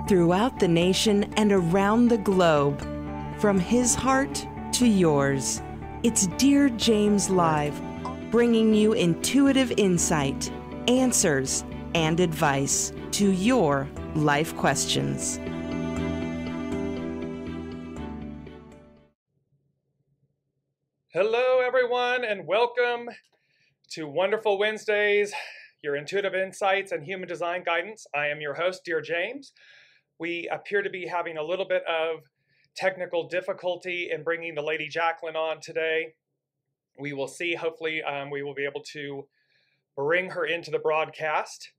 throughout the nation and around the globe. From his heart to yours, it's Dear James Live, bringing you intuitive insight, answers, and advice to your life questions. Hello, everyone, and welcome to Wonderful Wednesdays, your intuitive insights and human design guidance. I am your host, Dear James. We appear to be having a little bit of technical difficulty in bringing the Lady Jaclyn on today. We will see. Hopefully, we will be able to bring her into the broadcast.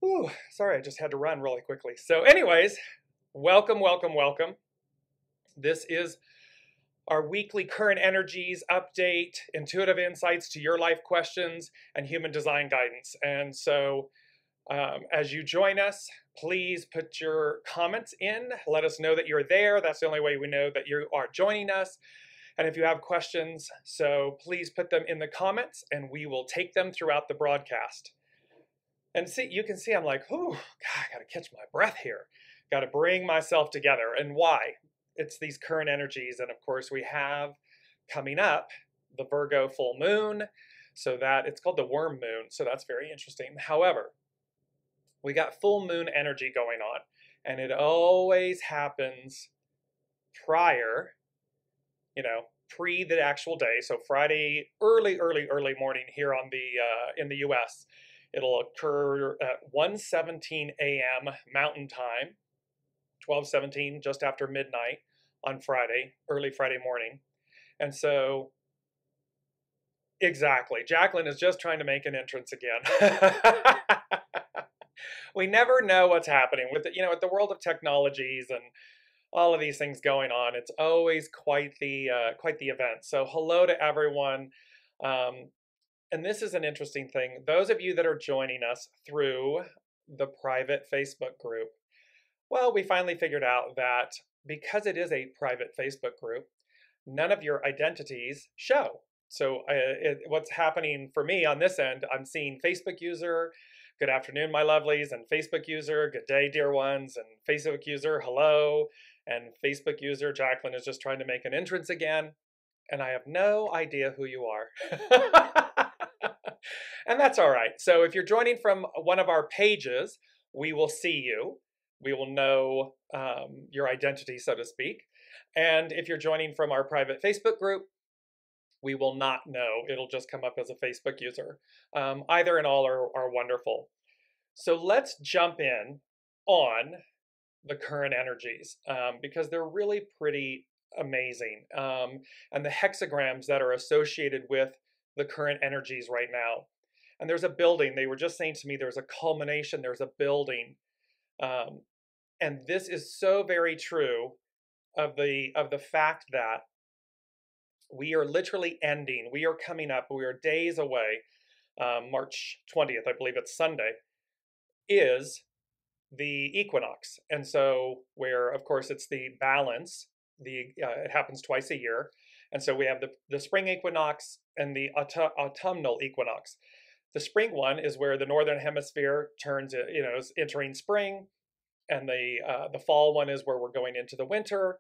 Ooh, sorry, I just had to run really quickly. So anyways, welcome, welcome, welcome. This is our weekly current energies update, intuitive insights to your life questions, and human design guidance. And so as you join us, please put your comments in. Let us know that you're there. That's the only way we know that you are joining us. And if you have questions, so please put them in the comments and we will take them throughout the broadcast. And see, you can see I'm like, oh, God, I got to catch my breath here. Got to bring myself together. And why? It's these current energies. And of course, we have coming up the Virgo full moon. So that it's called the worm moon. So that's very interesting. However, we got full moon energy going on, and it always happens prior, pre the actual day. So Friday, early morning here on the in the U.S. It'll occur at 1:17 a.m. Mountain Time, 12:17, just after midnight on Friday, early Friday morning. And so, exactly, Jaclyn is just trying to make an entrance again. We never know what's happening with with the world of technologies and all of these things going on. It's always quite the event. So hello to everyone. And this is an interesting thing. Those of you that are joining us through the private Facebook group, well, we finally figured out that because it is a private Facebook group, none of your identities show. So what's happening for me on this end, I'm seeing Facebook user, good afternoon, my lovelies, and Facebook user, good day, dear ones, and Facebook user, hello, and Facebook user, Jaclyn is just trying to make an entrance again, and I have no idea who you are. And that's all right. So if you're joining from one of our pages, we will see you. We will know your identity, so to speak. And if you're joining from our private Facebook group, we will not know. It'll just come up as a Facebook user. Either and all are wonderful. So let's jump in on the current energies because they're really pretty amazing. And the hexagrams that are associated with the current energies right now. And there's a building. They were just saying to me there's a culmination, there's a building. And this is so very true of the fact that we are literally ending. We are coming up. We are days away. March 20th, I believe it's Sunday, is the equinox. And so where, of course, it's the balance. It happens twice a year. And so we have the spring equinox and the autumnal equinox. The spring one is where the northern hemisphere turns, is entering spring. And the fall one is where we're going into the winter.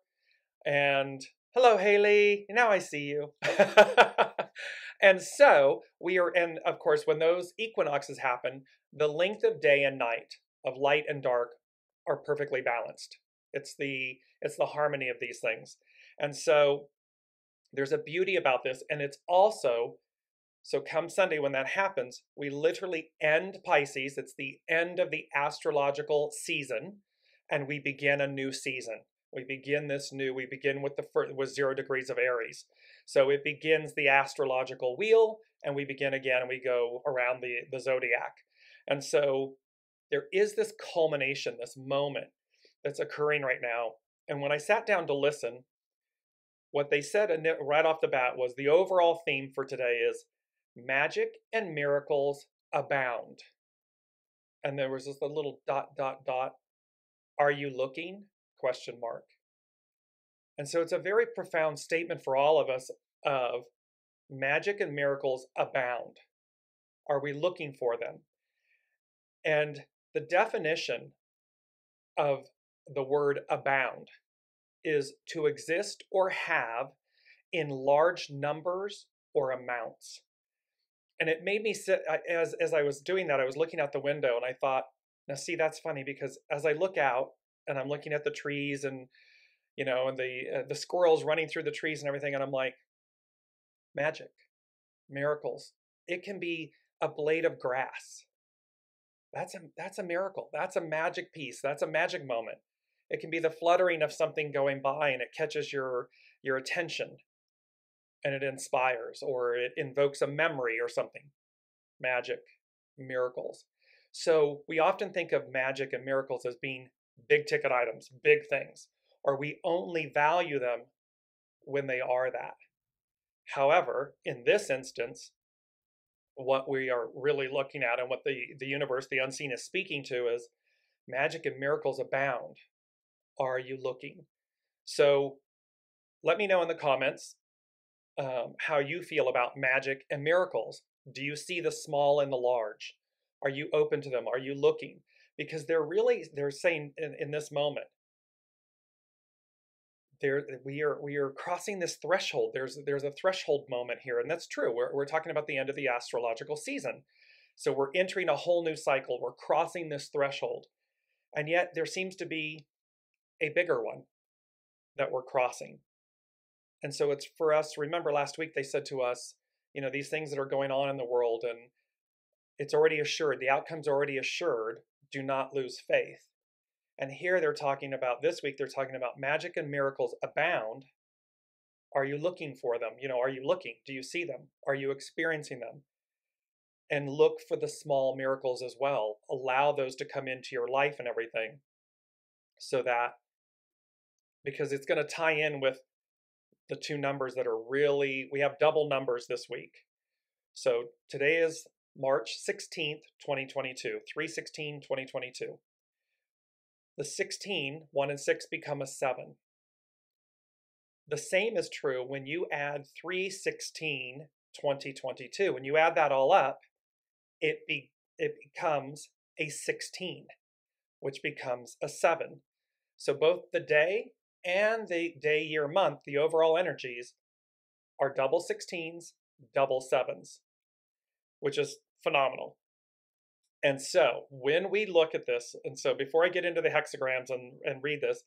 And hello, Haley. Now I see you. And so we are, and of course, when those equinoxes happen, the length of day and night, of light and dark, are perfectly balanced. It's the harmony of these things. And so there's a beauty about this. And it's also, so come Sunday when that happens, we literally end Pisces. It's the end of the astrological season, and we begin a new season. We begin with 0 degrees of Aries. So it begins the astrological wheel, and we begin again, and we go around the zodiac. And so there is this culmination, this moment that's occurring right now. And when I sat down to listen, what they said right off the bat was the overall theme for today is magic and miracles abound. And there was this little ... Are you looking? ? And so it's a very profound statement for all of us of magic and miracles abound. Are we looking for them? And the definition of the word abound is to exist or have in large numbers or amounts. And it made me sit, as I was doing that, I was looking out the window and I thought, now see, that's funny because as I look out and I'm looking at the trees and, and the squirrels running through the trees and everything, and I'm like, magic, miracles. It can be a blade of grass. That's a miracle. That's a magic piece. That's a magic moment. It can be the fluttering of something going by and it catches your attention and it inspires, or it invokes a memory or something. Magic, miracles. So we often think of magic and miracles as being big ticket items, big things, or we only value them when they are that. However, in this instance, what we are really looking at and what the universe, the unseen, is speaking to is magic and miracles abound. Are you looking? So let me know in the comments how you feel about magic and miracles. Do you see the small and the large? Are you open to them? Are you looking? Because they're saying in this moment, we are crossing this threshold. There's a threshold moment here, and that's true. We're talking about the end of the astrological season. So we're entering a whole new cycle. We're crossing this threshold. And yet there seems to be a bigger one that we're crossing. And so it's for us, remember last week they said to us, these things that are going on in the world, and it's already assured, the outcome's already assured, do not lose faith. And here this week they're talking about magic and miracles abound. Are you looking for them? Are you looking? Do you see them? Are you experiencing them? And look for the small miracles as well. Allow those to come into your life and everything, so that, because it's going to tie in with the two numbers that are we have double numbers this week. So today is March 16th, 2022, 3/16/2022. The 16, 1 and 6 become a 7. The same is true when you add 3/16/2022. When you add that all up, it becomes a 16, which becomes a 7. So both the day and the day, year, month, the overall energies are double 16s, double 7s, which is phenomenal. And so when we look at this, and so before I get into the hexagrams and read this,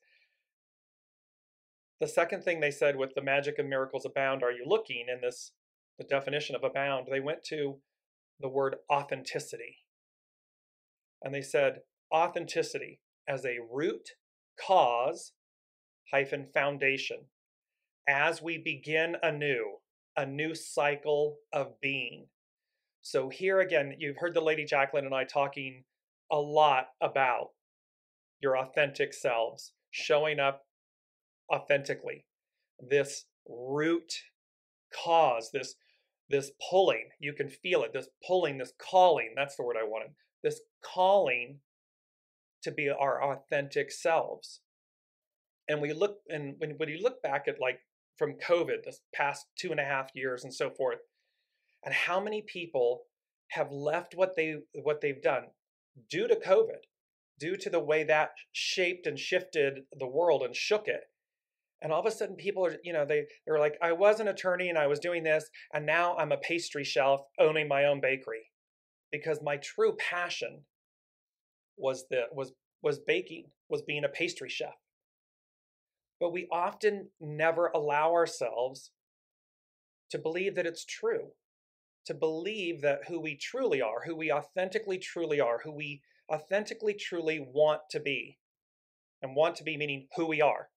the second thing they said with the magic and miracles abound, are you looking, in this, the definition of abound, they went to the word authenticity. And they said authenticity as a root cause hyphen foundation as we begin a new cycle of being. So here again, you've heard the Lady Jaclyn and I talking a lot about your authentic selves, showing up authentically. This root cause, this pulling, you can feel it, this pulling, this calling, that's the word I wanted, this calling to be our authentic selves. And when you look back at, like, from COVID, this past 2.5 years and so forth, and how many people have left what they've done due to COVID, due to the way that shaped and shifted the world and shook it. And all of a sudden people are, they were like, I was an attorney and I was doing this, and now I'm a pastry chef owning my own bakery, because my true passion was baking, was being a pastry chef. But we often never allow ourselves to believe that it's true, to believe that who we truly are, who we authentically truly are, who we authentically truly want to be, and want to be meaning who we are.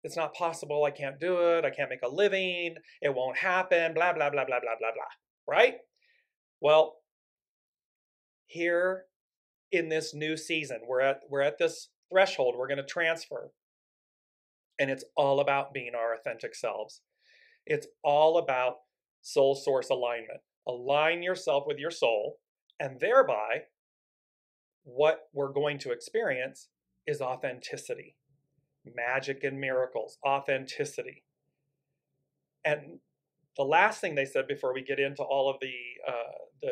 It's not possible, I can't do it, I can't make a living, it won't happen, blah, blah, blah, blah, blah, blah, blah, right? Well, here in this new season, we're at this threshold, we're going to transfer. And it's all about being our authentic selves. It's all about soul source alignment. Align yourself with your soul, and thereby what we're going to experience is authenticity. Magic and miracles, authenticity. And the last thing they said before we get into all of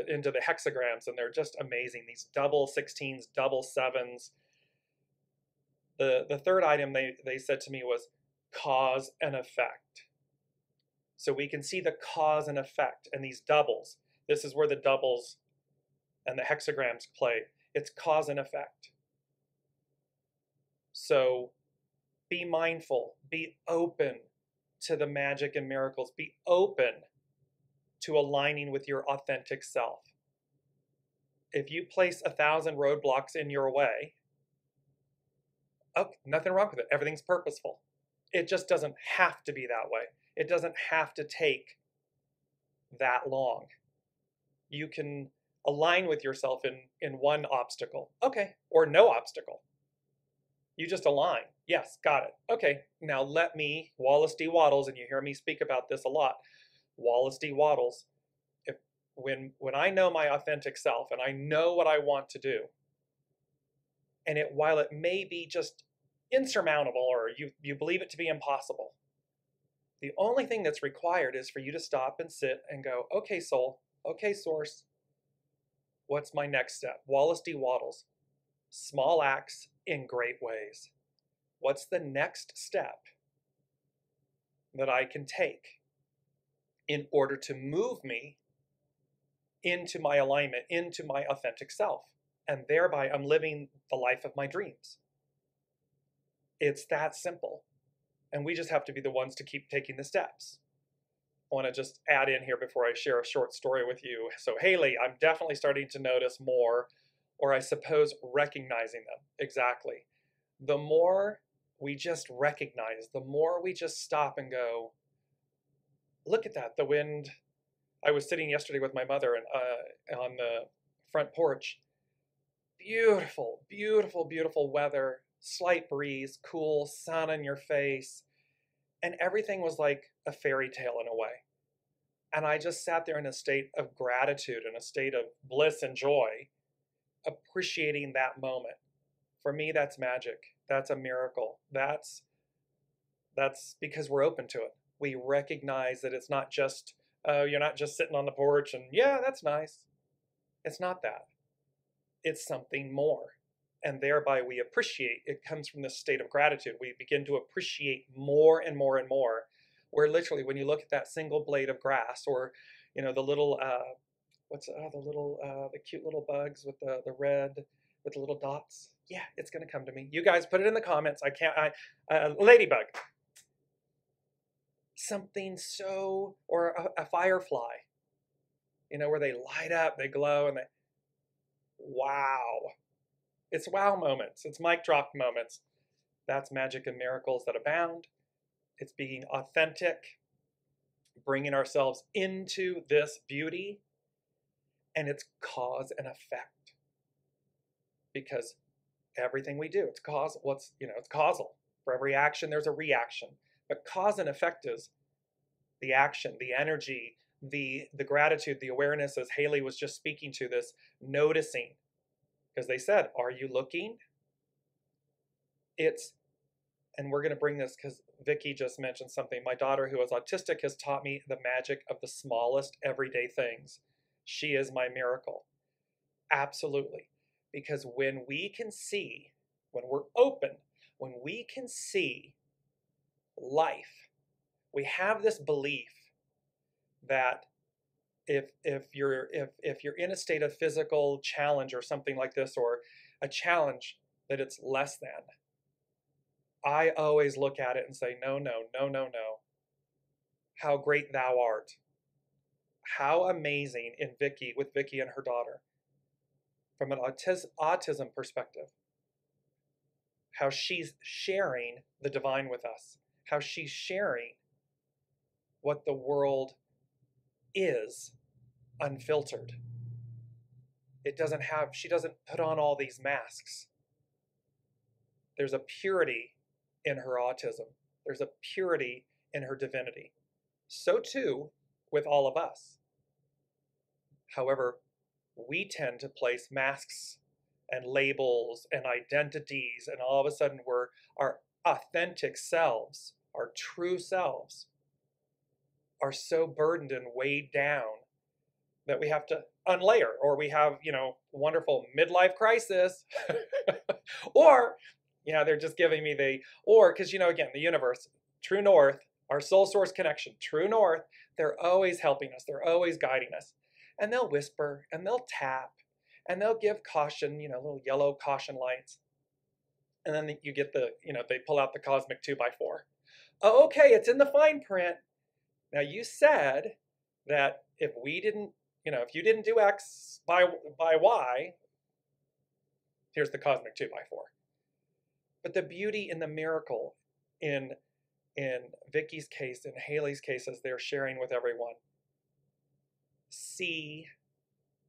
into the hexagrams, and they're just amazing, these double 16s, double 7s, The third item they said to me was cause and effect. So we can see the cause and effect and these doubles. This is where the doubles and the hexagrams play. It's cause and effect. So be mindful, be open to the magic and miracles, be open to aligning with your authentic self. If you place 1,000 roadblocks in your way, oh, nothing wrong with it. Everything's purposeful. It just doesn't have to be that way. It doesn't have to take that long. You can align with yourself in one obstacle. Okay, or no obstacle. You just align. Yes, got it. Okay, now let me, Wallace D. Wattles, and you hear me speak about this a lot, Wallace D. Wattles, when I know my authentic self and I know what I want to do, and while it may be just insurmountable or you believe it to be impossible, the only thing that's required is for you to stop and sit and go, okay, soul, okay, source, what's my next step? Wallace D. Wattles, small acts in great ways. What's the next step that I can take in order to move me into my alignment, into my authentic self? And thereby I'm living the life of my dreams. It's that simple. And we just have to be the ones to keep taking the steps. I want to just add in here before I share a short story with you. So Haley, I'm definitely starting to notice more, or I suppose recognizing them. Exactly. The more we just recognize, the more we just stop and go, look at that, the wind. I was sitting yesterday with my mother and on the front porch. Beautiful, beautiful, beautiful weather, slight breeze, cool, sun on your face, and everything was like a fairy tale in a way. And I just sat there in a state of gratitude, in a state of bliss and joy, appreciating that moment. For me, that's magic. That's a miracle. That's because we're open to it. We recognize that it's not just, you're not just sitting on the porch and, yeah, that's nice. It's not that. It's something more. And thereby we appreciate. It comes from this state of gratitude. We begin to appreciate more and more and more. Where literally, when you look at that single blade of grass, or the little the cute little bugs with the red with the little dots. Yeah, it's gonna come to me. You guys put it in the comments. I can't. Ladybug. Something so, or a firefly. Where they light up, they glow, and wow. It's wow moments. It's mic drop moments. That's magic and miracles that abound. It's being authentic, bringing ourselves into this beauty, and it's cause and effect. Because everything we do, it's causal. For every action, there's a reaction. But cause and effect is the action, the energy, the gratitude, the awareness, as Haley was just speaking to this, noticing. Because they said, are you looking? And we're going to bring this because Vicki just mentioned something. My daughter, who is autistic, has taught me the magic of the smallest everyday things. She is my miracle. Absolutely. Because when we can see, when we're open, when we can see life, we have this belief that if you're in a state of physical challenge or something like this, or a challenge, that it's less than. I always look at it and say, no, no, no, no, no. How great thou art. How amazing with Vicki and her daughter. From an autism perspective. How she's sharing the divine with us. How she's sharing what the world is unfiltered. She doesn't put on all these masks. There's a purity in her autism. There's a purity in her divinity. So too with all of us. However, we tend to place masks and labels and identities, and all of a sudden our authentic selves, our true selves, are so burdened and weighed down that we have to unlayer, or we have, wonderful midlife crisis, or Yeah, they're just giving me or because, again, the universe, true north, our soul source connection, true north, they're always helping us. They're always guiding us. And they'll whisper and they'll tap and they'll give caution, little yellow caution lights. And then you get they pull out the cosmic 2x4. Oh, okay, it's in the fine print. Now you said that if we didn't, if you didn't do X by Y, here's the cosmic 2x4. But the beauty in the miracle in Vicky's case, in Haley's case, as they're sharing with everyone, see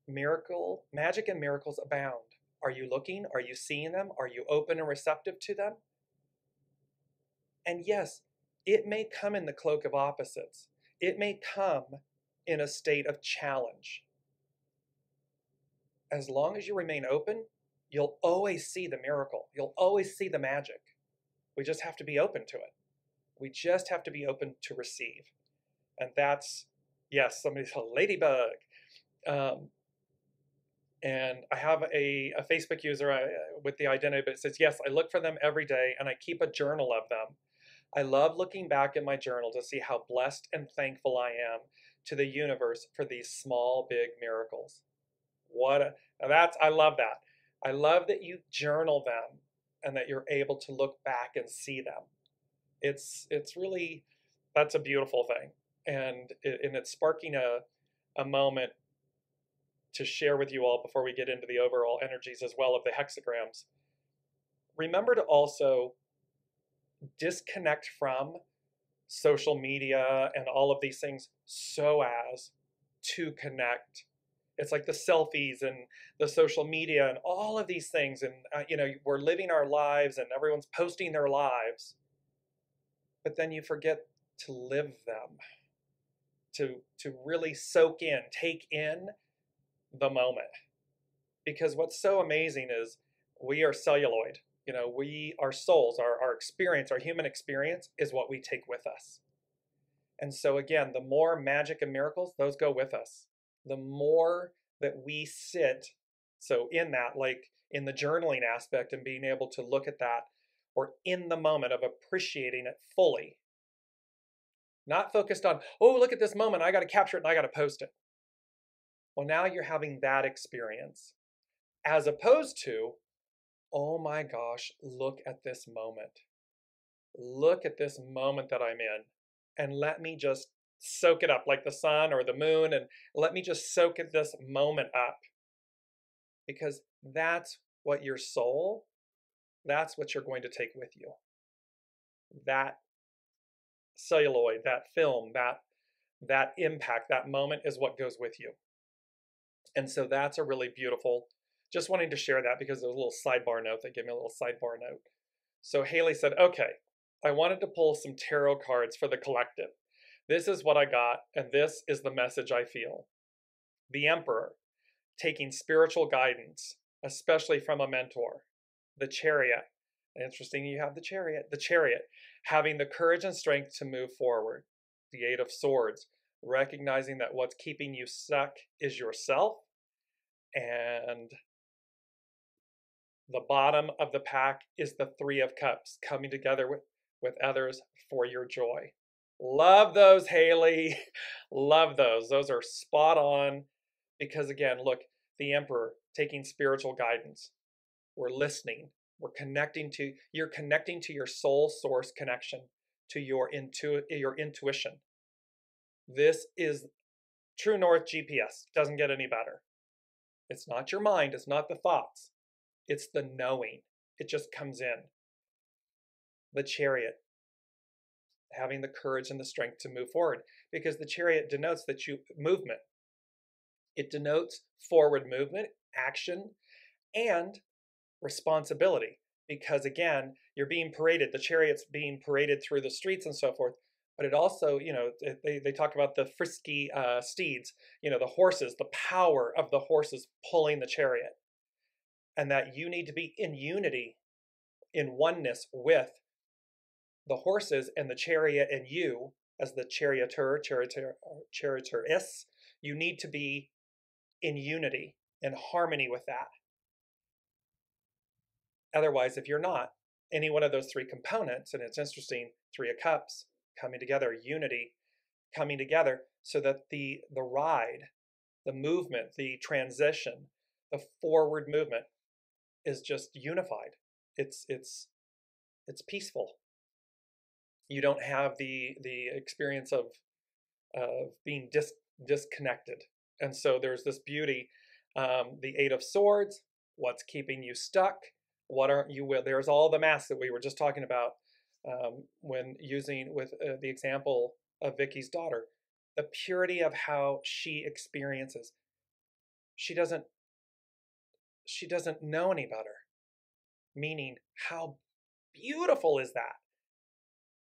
magic and miracles abound. Are you looking? Are you seeing them? Are you open and receptive to them? And yes, it may come in the cloak of opposites. It may come in a state of challenge. As long as you remain open, you'll always see the miracle. You'll always see the magic. We just have to be open to it. We just have to be open to receive. And that's, yes, somebody's a ladybug. And I have a Facebook user with the identity, but it says, yes, I look for them every day and I keep a journal of them. I love looking back at my journal to see how blessed and thankful I am to the universe for these small, big miracles. I love that. I love that you journal them and that you're able to look back and see them. It's really, that's a beautiful thing. And it's sparking a moment to share with you all before we get into the overall energies as well of the hexagrams. Remember to also disconnect from social media and all of these things so as to connect. It's like the selfies and the social media and all of these things. And, we're living our lives and everyone's posting their lives. But then you forget to live them, to really soak in, take in the moment. Because what's so amazing is we are celluloid. Our souls, our experience, our human experience is what we take with us. And so again, the more magic and miracles, those go with us. The more that we sit, so in that, like in the journaling aspect and being able to look at that, or in the moment of appreciating it fully. Not focused on, oh, look at this moment, I got to capture it and I got to post it. Well, now you're having that experience. As opposed to, oh my gosh, look at this moment. Look at this moment that I'm in. And let me just soak it up like the sun or the moon. And let me just soak this moment up. Because that's what your soul, that's what you're going to take with you. That celluloid, that film, that impact, that moment is what goes with you. And so that's a really beautiful, just wanting to share that because there's a little sidebar note. They gave me a little sidebar note. So Haley said, okay, I wanted to pull some tarot cards for the collective. This is what I got, and this is the message I feel. The Emperor, taking spiritual guidance, especially from a mentor. The Chariot, interesting you have the Chariot. The Chariot, having the courage and strength to move forward. The Eight of Swords, recognizing that what's keeping you stuck is yourself. And the bottom of the pack is the Three of Cups, coming together with others for your joy. Love those, Haley. Love those. Those are spot on because, again, look, the Emperor taking spiritual guidance. We're listening. You're connecting to your soul source connection, to your intuition. This is True North GPS. Doesn't get any better. It's not your mind. It's not the thoughts. It's the knowing. It just comes in. The Chariot, having the courage and the strength to move forward, because the Chariot denotes movement. It denotes forward movement, action, and responsibility. Because again, you're being paraded. The Chariot's being paraded through the streets and so forth. But it also, they talk about the frisky steeds, the horses, the power of the horses pulling the chariot. And that you need to be in unity, in oneness with the horses and the chariot, and you as the charioteuress, you need to be in unity, in harmony with that. Otherwise, if you're not, any one of those three components. And it's interesting, Three of Cups coming together, unity coming together, so that the ride, the movement, the transition, the forward movement is just unified. It's peaceful. You don't have the experience of being disconnected. And so there's this beauty. The Eight of Swords, what's keeping you stuck? What aren't you with? There's all the masks that we were just talking about when using with the example of Vicky's daughter. The purity of how she experiences. She doesn't know any better. Meaning, how beautiful is that?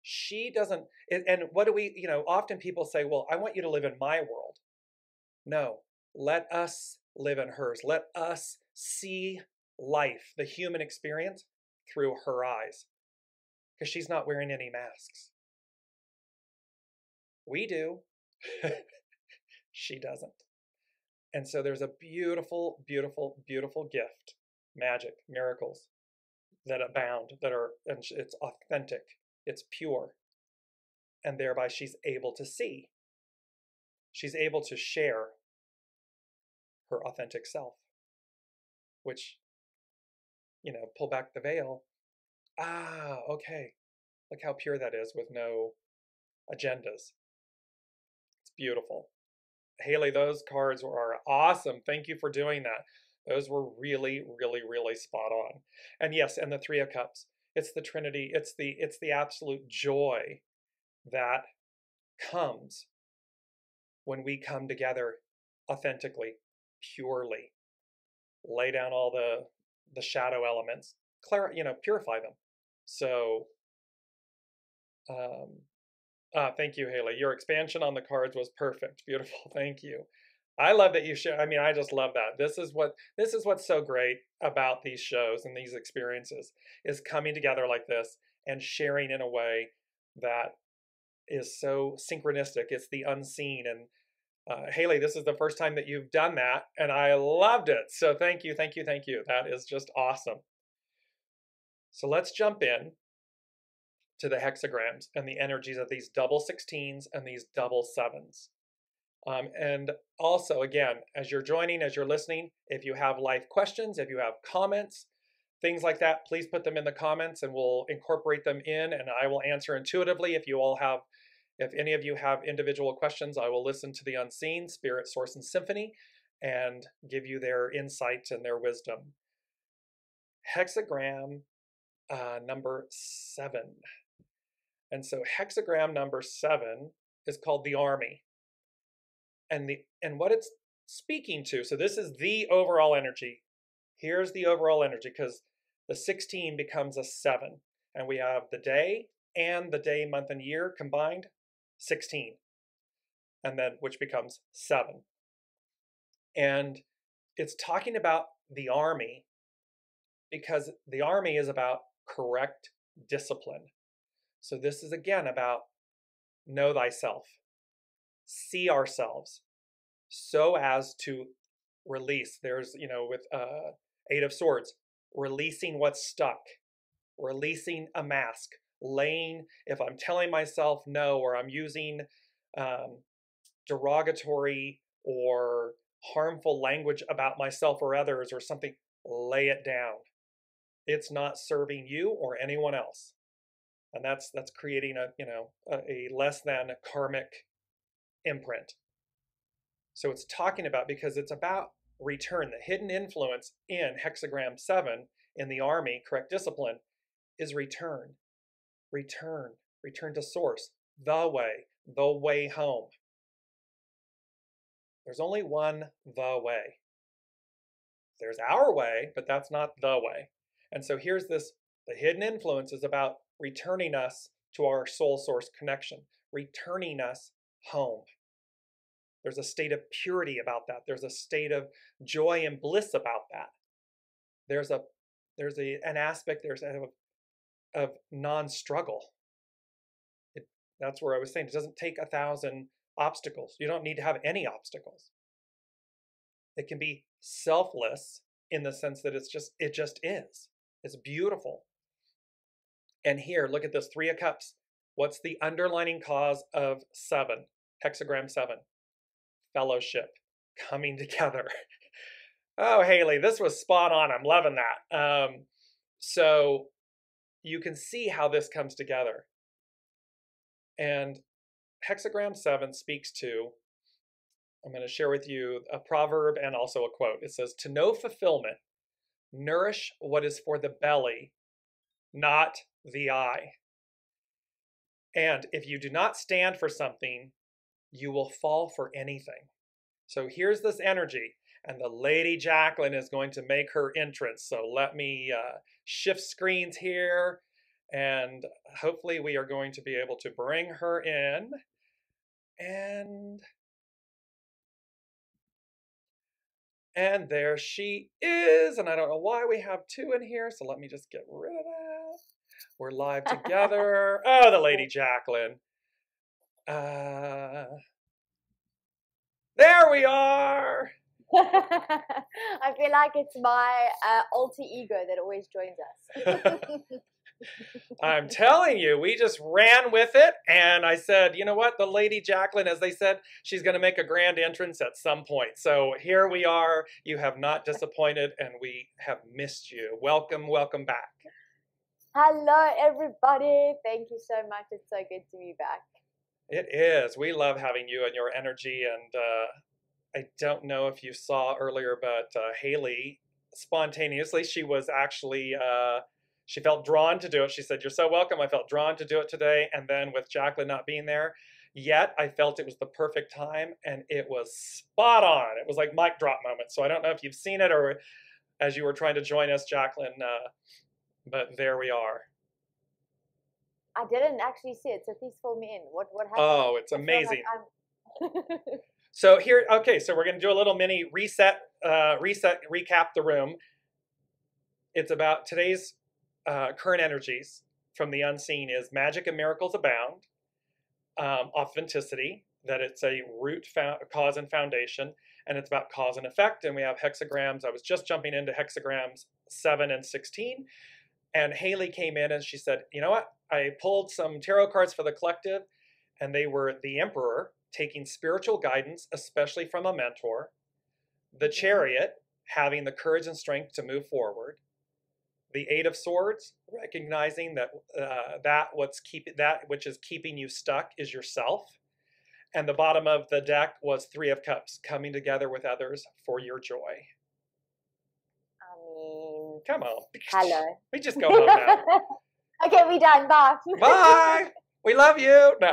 She doesn't, and what do we, often people say, well, I want you to live in my world. No, let us live in hers. Let us see life, the human experience, through her eyes. Because she's not wearing any masks. We do. She doesn't. And so there's a beautiful, beautiful, beautiful gift, magic, miracles that abound, and it's authentic, it's pure. And thereby she's able to see. She's able to share her authentic self, which, pull back the veil. Okay. Look how pure that is with no agendas. It's beautiful. Haley, those cards are awesome. Thank you for doing that. Those were really, really, really spot on. And yes, and the Three of Cups. It's the Trinity. It's the absolute joy that comes when we come together authentically, purely. Lay down all the shadow elements, purify them. So, thank you, Haley. Your expansion on the cards was perfect. Beautiful. Thank you. I love that you share. I just love that. This is what's so great about these shows and these experiences, is coming together like this and sharing in a way that is so synchronistic. It's the unseen. And Haley, this is the first time that you've done that, and I loved it. So thank you, thank you, thank you. That is just awesome. So let's jump in to the hexagrams and the energies of these double 16s and these double 7s. And also, again, as you're joining, as you're listening, if you have life questions, if you have comments, things like that, please put them in the comments and we'll incorporate them in, and I will answer intuitively. If any of you have individual questions, I will listen to the unseen, spirit, source, and symphony, and give you their insight and their wisdom. Hexagram number 7. And so hexagram number 7 is called the army. And what it's speaking to, so this is the overall energy. Here's the overall energy, because the 16 becomes a 7. And we have the day and the day, month, and year combined, 16. And then which becomes 7. And it's talking about the army, because the army is about correct discipline. So this is again about know thyself, see ourselves, so as to release. There's, with Eight of Swords, releasing what's stuck, releasing a mask, if I'm telling myself no, or I'm using derogatory or harmful language about myself or others or something, lay it down. It's not serving you or anyone else. And that's creating a less than karmic imprint. So it's talking about, because it's about return. The hidden influence in hexagram 7 in the army, correct discipline, is return. Return to source, the way home. There's only one the way. There's our way, but that's not the way. And so here's this, the hidden influence is about returning us to our soul source connection, returning us home. There's a state of purity about that. There's a state of joy and bliss about that. There's an aspect of non-struggle. That's where I was saying it doesn't take 1,000 obstacles. You don't need to have any obstacles. It can be selfless in the sense that it just is. It's beautiful. And here, look at this, 3 of Cups. What's the underlining cause of 7? Hexagram 7. Fellowship. Coming together. Oh, Haley, this was spot on. I'm loving that. So you can see how this comes together. And Hexagram 7 speaks to, I'm going to share with you a proverb and also a quote. It says, to know fulfillment, nourish what is for the belly, not the eye. And if you do not stand for something, you will fall for anything. So here's this energy, and the Lady Jaclyn is going to make her entrance. So let me shift screens here, and hopefully we are going to be able to bring her in. And there she is. And I don't know why we have 2 in here, so let me just get rid of that. We're live together. Oh, the Lady Jaclyn. There we are. I feel like it's my alter ego that always joins us. I'm telling you, we just ran with it. And I said, you know what? The Lady Jaclyn, as they said, she's going to make a grand entrance at some point. So here we are. You have not disappointed, and we have missed you. Welcome, welcome back. Hello, everybody. Thank you so much. It's so good to be back. It is. We love having you and your energy. And I don't know if you saw earlier, but Haley, spontaneously, she was actually... she felt drawn to do it. She said, you're so welcome. I felt drawn to do it today. And then with Jaclyn not being there yet, I felt it was the perfect time, and it was spot on. It was like mic drop moment. So I don't know if you've seen it or as you were trying to join us, Jaclyn, but there we are. I didn't actually see it, so please fill me in. What happened? Oh, it's amazing. So here, okay, so we're going to do a little mini recap the room. It's about today's current energies from the unseen is magic and miracles abound, authenticity, that it's a root, cause, and foundation, and it's about cause and effect. And we have hexagrams. I was just jumping into hexagrams 7 and 16, and Haley came in and she said, you know what? I pulled some tarot cards for the collective, and they were the Emperor, taking spiritual guidance, especially from a mentor, the Chariot, having the courage and strength to move forward, the 8 of Swords, recognizing that that which is keeping you stuck is yourself. And the bottom of the deck was 3 of Cups, coming together with others for your joy. I mean... Come on. Hello. We just go home now. Okay, we done. Bye. Bye. We love you. No.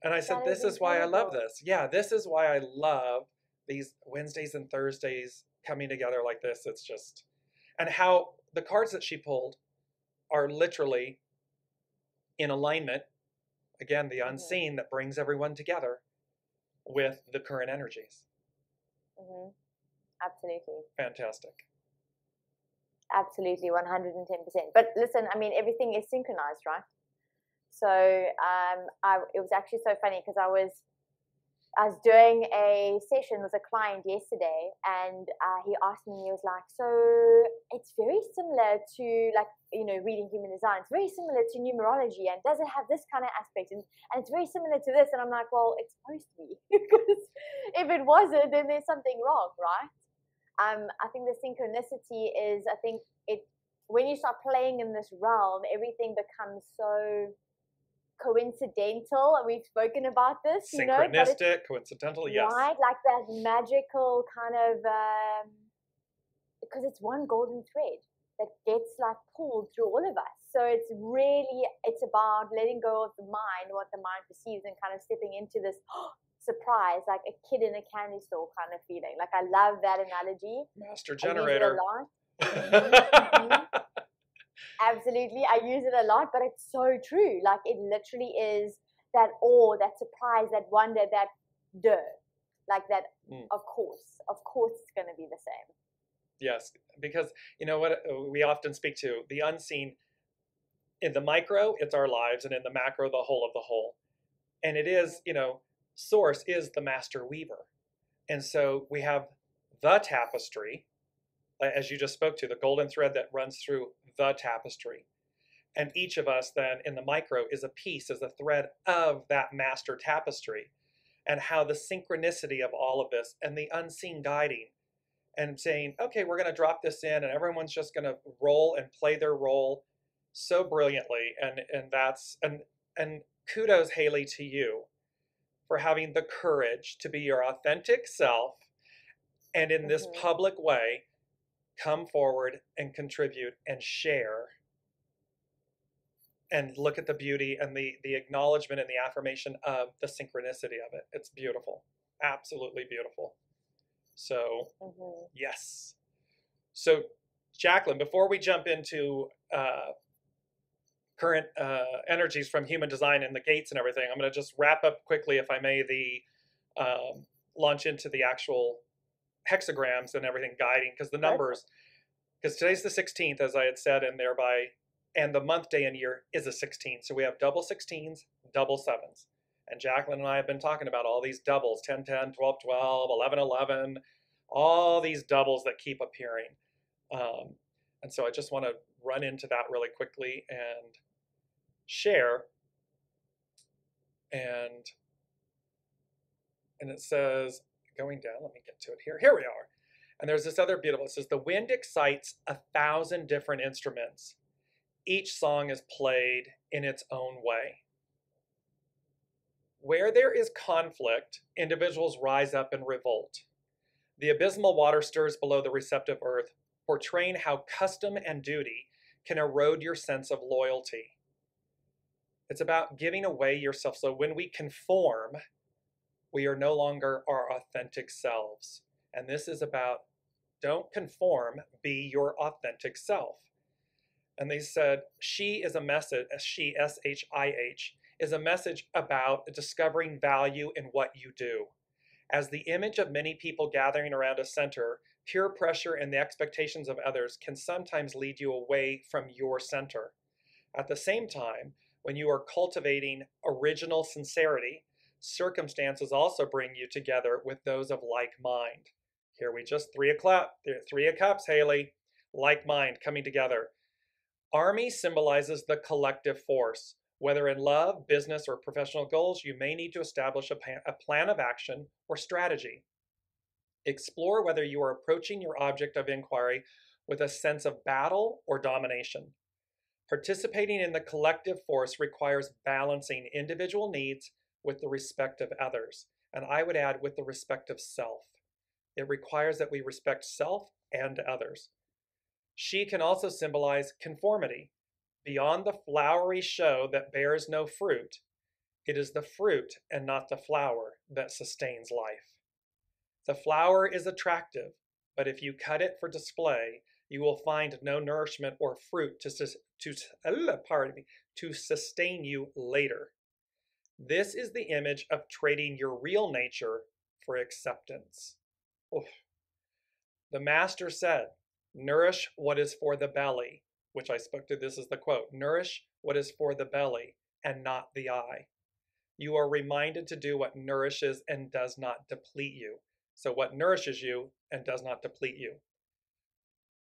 And I said, this is why I love incredible. this. Yeah, this is why I love these Wednesdays and Thursdays coming together like this. It's just... And how the cards that she pulled are literally in alignment, again, the unseen that brings everyone together with the current energies. Absolutely. Fantastic. Absolutely, 110%. But listen, I mean, everything is synchronized, right? So it was actually so funny because I was doing a session with a client yesterday, and he asked me, he was like, so it's very similar to, like, you know, reading human design. It's very similar to numerology, and does it have this kind of aspect? And it's very similar to this. And I'm like, well, it's supposed to be, because if it wasn't, then there's something wrong, right? I think the synchronicity is, I think when you start playing in this realm, everything becomes so coincidental, and we've spoken about this, you know, synchronistic, coincidental, yes, right, like that magical kind of because it's one golden thread that gets like pulled through all of us. So it's about letting go of the mind, what the mind perceives, and kind of stepping into this surprise, like a kid in a candy store kind of feeling. Like, I love that analogy. Master generator. I use it a lot. Absolutely, I use it a lot, but it's so true. Like, it literally is that awe, that surprise, that wonder, that like that. Of course it's going to be the same. Yes, because you know what we often speak to, the unseen. In the micro, it's our lives, and in the macro, the whole of the whole. And it is, you know, Source is the master weaver. And so we have the tapestry, as you just spoke to, the golden thread that runs through the tapestry. And each of us then in the micro is a piece, is a thread of that master tapestry, and how the synchronicity of all of this and the unseen guiding and saying, okay, we're going to drop this in and everyone's just going to roll and play their role so brilliantly. And kudos, Haley, to you for having the courage to be your authentic self and in this public way come forward and contribute and share and look at the beauty and the acknowledgement and the affirmation of the synchronicity of it. It's beautiful. Absolutely beautiful. So, yes. So, Jaclyn, before we jump into current energies from human design and the gates and everything, I'm going to just wrap up quickly, if I may, the launch into the actual hexagrams and everything guiding, because the numbers, because today's the 16th, as I had said, and thereby, and the month, day, and year is a 16. So we have double 16s, double 7s. And Jaclyn and I have been talking about all these doubles, 10, 10, 12, 12, 11, 11, all these doubles that keep appearing. And so I just want to run into that really quickly and share. And it says, going down, let me get to it here. Here we are. And there's this other beautiful, it says, the wind excites 1,000 different instruments. Each song is played in its own way. Where there is conflict, individuals rise up and revolt. The abysmal water stirs below the receptive earth, portraying how custom and duty can erode your sense of loyalty. It's about giving away yourself. So when we conform, we are no longer our authentic selves. And this is about, don't conform, be your authentic self. And they said, she is a message, she, S-H-I-H, is a message about discovering value in what you do. As the image of many people gathering around a center, peer pressure and the expectations of others can sometimes lead you away from your center. At the same time, when you are cultivating original sincerity, circumstances also bring you together with those of like mind. Here we just three of cups, Haley, like mind coming together. Army symbolizes the collective force. Whether in love, business, or professional goals, you may need to establish a plan of action or strategy. Explore whether you are approaching your object of inquiry with a sense of battle or domination. Participating in the collective force requires balancing individual needs with the respect of others, and I would add with the respect of self. It requires that we respect self and others. She can also symbolize conformity. Beyond the flowery show that bears no fruit, it is the fruit and not the flower that sustains life. The flower is attractive, but if you cut it for display, you will find no nourishment or fruit to sustain you later. This is the image of trading your real nature for acceptance. Oof. The master said, nourish what is for the belly, which I spoke to, this is the quote, nourish what is for the belly and not the eye. You are reminded to do what nourishes and does not deplete you. So what nourishes you and does not deplete you.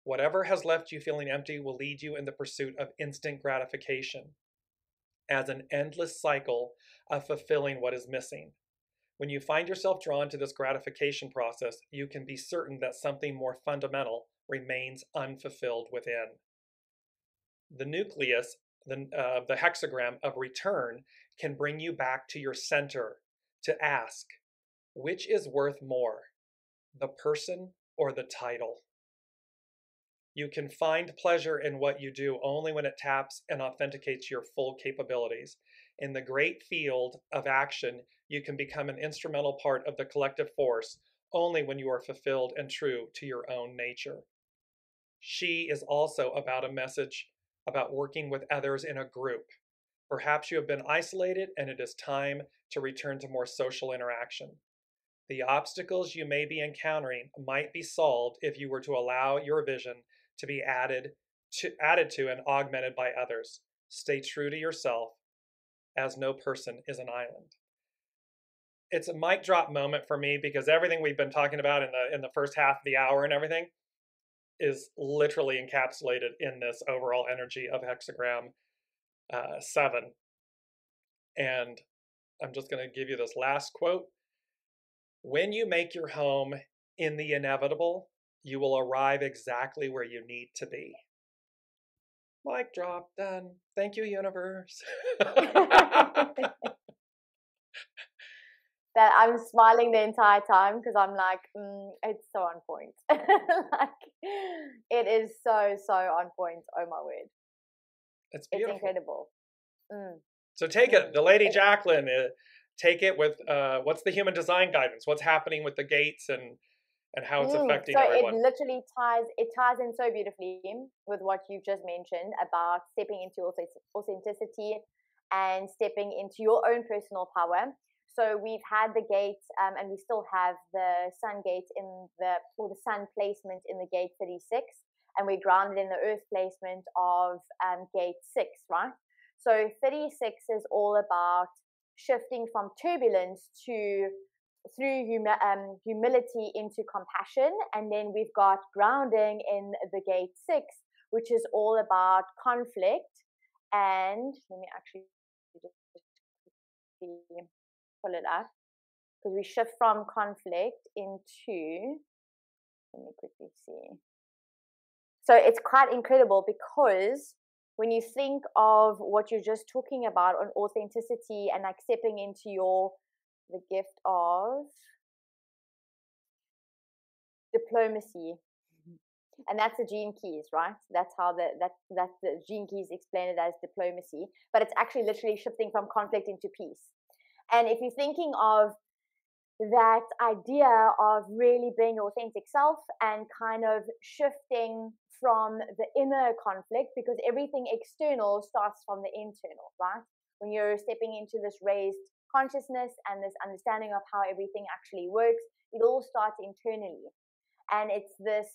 Whatever has left you feeling empty will lead you in the pursuit of instant gratification as an endless cycle of fulfilling what is missing. When you find yourself drawn to this gratification process, you can be certain that something more fundamental remains unfulfilled within. The nucleus, the hexagram of return, can bring you back to your center to ask, which is worth more, the person or the title? You can find pleasure in what you do only when it taps and authenticates your full capabilities. In the great field of action, you can become an instrumental part of the collective force only when you are fulfilled and true to your own nature. She is also about a message about working with others in a group. Perhaps you have been isolated and it is time to return to more social interaction. The obstacles you may be encountering might be solved if you were to allow your vision to be added to and augmented by others. Stay true to yourself, as no person is an island. It's a mic drop moment for me because everything we've been talking about in the first half of the hour and everything is literally encapsulated in this overall energy of hexagram. 7. And I'm just going to give you this last quote. When you make your home in the inevitable, you will arrive exactly where you need to be. Mic drop, done. Thank you, universe. That I'm smiling the entire time because I'm like, it's so on point. Like, it is so on point. Oh my word. It's beautiful. It's incredible. So take it, the Lady Jaclyn, take it with what's the human design guidance? What's happening with the gates and how it's affecting everyone? So it literally ties in so beautifully with what you've just mentioned about stepping into authenticity and stepping into your own personal power. So we've had the gates, and we still have the sun gate the sun placement in the gate 36, and we're grounded in the earth placement of gate 6, right? So 36 is all about shifting from turbulence through humility into compassion, and then we've got grounding in the gate 6, which is all about conflict. And let me actually just pull it up, because we shift from conflict into, let me quickly see. So it's quite incredible, because when you think of what you're just talking about on authenticity and like stepping into the gift of diplomacy, and that's the gene keys, right? That's how that's the gene keys explain it as diplomacy, but it's actually literally shifting from conflict into peace. And if you're thinking of that idea of really being your authentic self and kind of shifting from the inner conflict, because everything external starts from the internal, right? When you're stepping into this raised consciousness and this understanding of how everything actually works, it all starts internally. And it's this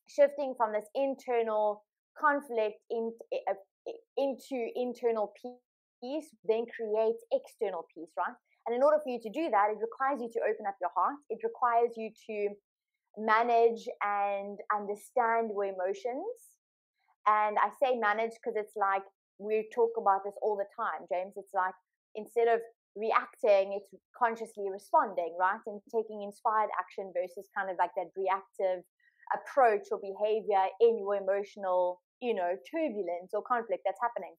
shifting from this internal conflict into internal peace, then creates external peace, right? And in order for you to do that, it requires you to open up your heart. It requires you to manage and understand your emotions. And I say manage because it's like, we talk about this all the time, James. It's like, instead of reacting, it's consciously responding, right? And taking inspired action versus kind of like that reactive approach or behavior in your emotional, turbulence or conflict that's happening.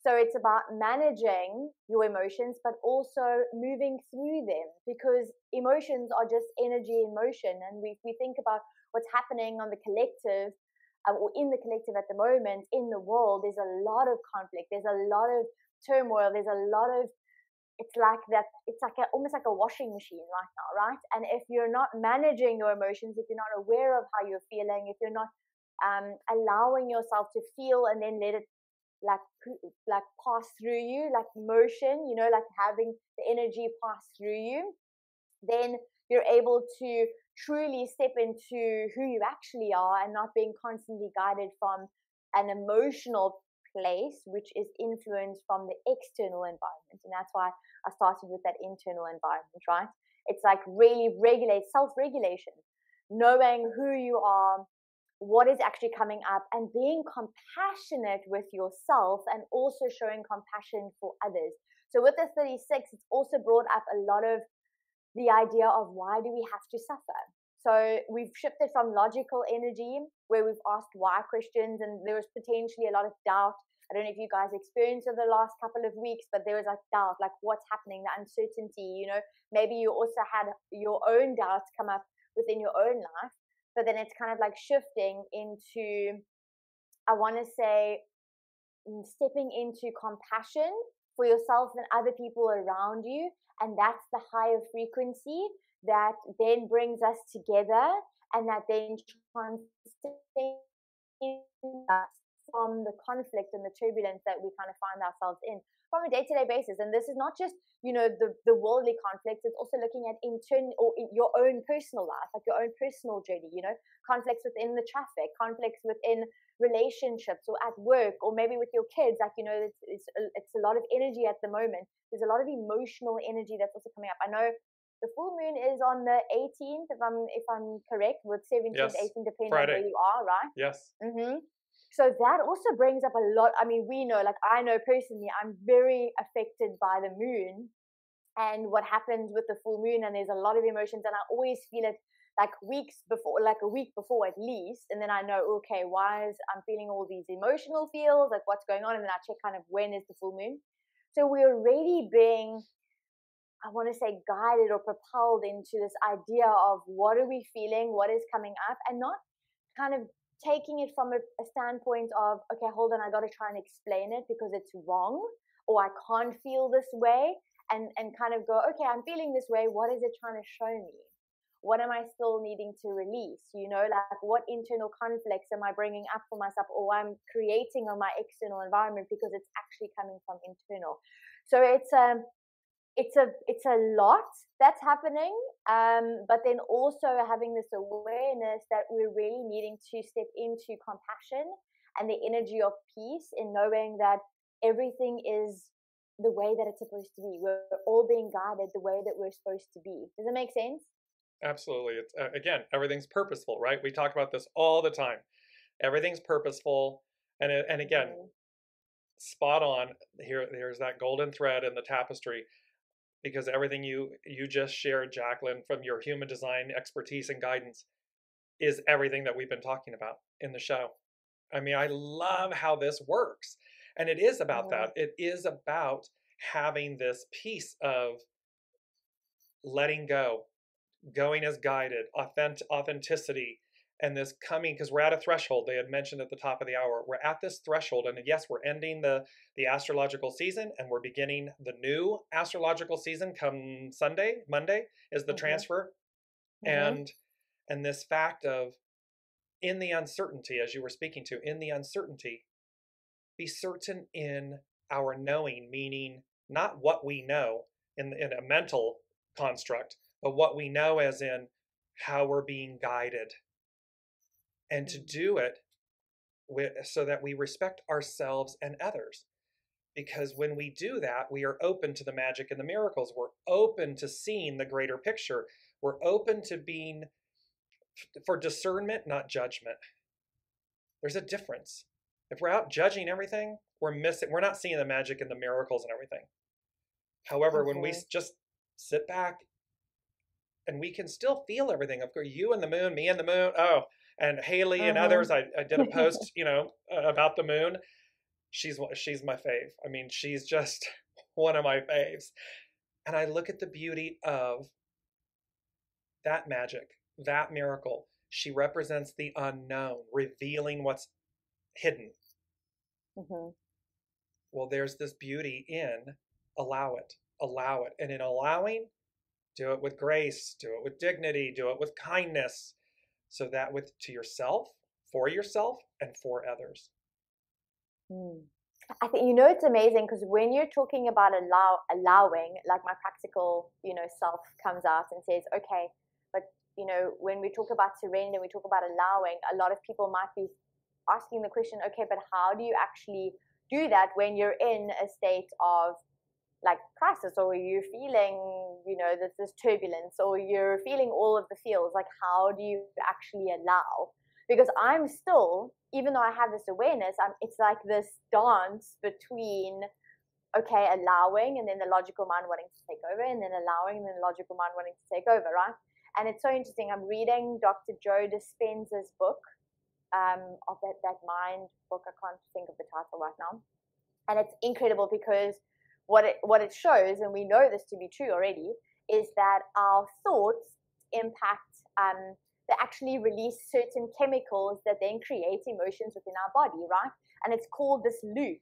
So it's about managing your emotions, but also moving through them, because emotions are just energy in motion. And we think about what's happening on the collective or in the collective at the moment in the world. There's a lot of conflict. There's a lot of turmoil. There's a lot of, it's like that. It's like almost like a washing machine right now, right? And if you're not managing your emotions, if you're not aware of how you're feeling, if you're not allowing yourself to feel and then let it like pass through you, like motion, like having the energy pass through you, then you're able to truly step into who you actually are and not being constantly guided from an emotional place, which is influenced from the external environment. And that's why I started with that internal environment, right? It's like really self-regulation, knowing who you are, what is actually coming up, and being compassionate with yourself and also showing compassion for others. So with the 36, it's also brought up a lot of the idea of why do we have to suffer? So we've shifted from logical energy, where we've asked why questions, and there was potentially a lot of doubt. I don't know if you guys experienced over the last couple of weeks, but there was like doubt, like what's happening, the uncertainty, maybe you also had your own doubts come up within your own life. But then it's kind of like shifting into, I want to say, stepping into compassion for yourself and other people around you. And that's the higher frequency that then brings us together, and that then transcends us from the conflict and the turbulence that we kind of find ourselves in from a day-to-day basis. And this is not just, the worldly conflicts. It's also looking at your own personal life, like your own personal journey, conflicts within the traffic, conflicts within relationships or at work, or maybe with your kids. Like, it's a lot of energy at the moment. There's a lot of emotional energy that's also coming up. I know the full moon is on the 18th, if I'm correct, with 17th, yes. 18th, depending Friday. on where you are, right? Yes. Mm-hmm. So that also brings up a lot. I mean, we know, like I know personally, I'm very affected by the moon and what happens with the full moon. And there's a lot of emotions, and I always feel it like weeks before, like a week before at least. And then I know, okay, why is I'm feeling all these emotional feels, like what's going on? And then I check kind of when is the full moon. So we're already being, I want to say, guided or propelled into this idea of what are we feeling, what is coming up, and not kind of taking it from a standpoint of, okay, hold on, I got to try and explain it because it's wrong, or I can't feel this way, and kind of go, okay, I'm feeling this way. What is it trying to show me? What am I still needing to release? You know, like what internal conflicts am I bringing up for myself, or I'm creating on my external environment because it's actually coming from internal. So it's a lot that's happening, but then also having this awareness that we're really needing to step into compassion and the energy of peace in knowing that everything is the way that it's supposed to be. We're all being guided the way that we're supposed to be. Does it make sense? Absolutely. It's again, everything's purposeful, right? We talk about this all the time. Everything's purposeful, and again, spot on. Here's that golden thread in the tapestry, because everything you just shared, Jaclyn, from your human design expertise and guidance, is everything that we've been talking about in the show. I mean, I love how this works, and it is about that. It is about having this piece of letting go, going as guided, authenticity, and this coming, because we're at a threshold. They had mentioned at the top of the hour, we're at this threshold, and yes, we're ending the astrological season, and we're beginning the new astrological season come Monday is the transfer, and this fact of, in the uncertainty, as you were speaking to, in the uncertainty, be certain in our knowing, meaning not what we know in a mental construct, but what we know as in how we're being guided. And to do it so that we respect ourselves and others. Because when we do that, we are open to the magic and the miracles. We're open to seeing the greater picture. We're open to being for discernment, not judgment. There's a difference. If we're out judging everything, we're not seeing the magic and the miracles and everything. However, when we just sit back, and we can still feel everything. Of course, you and the moon, me and the moon. Oh, and Haley and others. I did a post, about the moon. She's my fave. I mean, she's just one of my faves. And I look at the beauty of that magic, that miracle. She represents the unknown, revealing what's hidden. Well, there's this beauty in allow it. And in allowing, do it with grace, do it with dignity, do it with kindness, so that to yourself, and for others. I think, it's amazing because when you're talking about allowing, like my practical, self comes out and says, okay, but, when we talk about surrender, we talk about allowing, a lot of people might be asking the question, okay, but how do you actually do that when you're in a state of like crisis, or you're feeling, this turbulence, or you're feeling all of the feels? Like, how do you actually allow? Because I'm still, even though I have this awareness, it's like this dance between, okay, allowing, and then the logical mind wanting to take over, and then allowing, and then the logical mind wanting to take over, right? And it's so interesting. I'm reading Dr. Joe Dispenza's book, of that mind book. I can't think of the title right now. And it's incredible because what it shows, and we know this to be true already, is that our thoughts impact, they actually release certain chemicals that then create emotions within our body, right? And it's called this loop.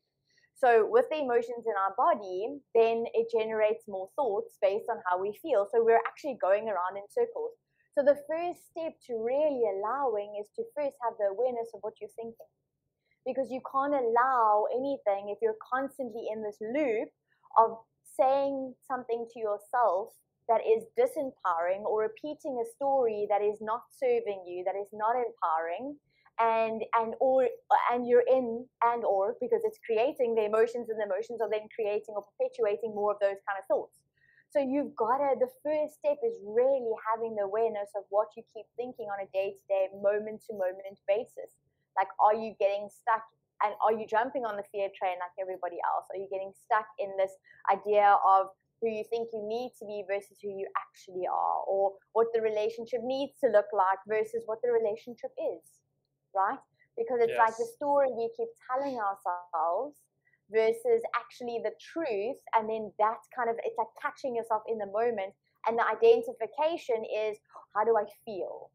So with the emotions in our body, then it generates more thoughts based on how we feel. So we're actually going around in circles. So the first step to really allowing is to first have the awareness of what you're thinking. Because you can't allow anything if you're constantly in this loop of saying something to yourself that is disempowering, or repeating a story that is not serving you, that is not empowering, and you're in, or because it's creating the emotions, and the emotions are then creating or perpetuating more of those kind of thoughts. So the first step is really having the awareness of what you keep thinking on a day-to-day, moment-to-moment basis. Like, are you getting stuck, and are you jumping on the fear train like everybody else? Are you getting stuck in this idea of who you think you need to be versus who you actually are, or what the relationship needs to look like versus what the relationship is, right? Because it's like the story we keep telling ourselves versus actually the truth. And then that's kind of, it's like catching yourself in the moment. And the identification is, how do I feel?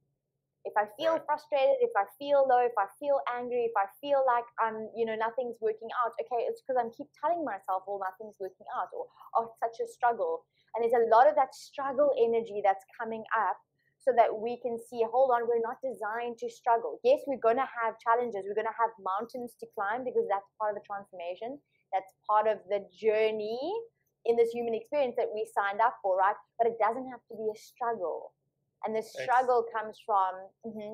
If I feel frustrated, if I feel low, if I feel angry, if I feel like I'm, nothing's working out, okay, it's because I'm keep telling myself, well, nothing's working out, or oh, it's such a struggle. And there's a lot of that struggle energy that's coming up, so that we can see, hold on, we're not designed to struggle. Yes, we're going to have challenges. We're going to have mountains to climb, because that's part of the transformation. That's part of the journey in this human experience that we signed up for, right? But it doesn't have to be a struggle. And the struggle comes from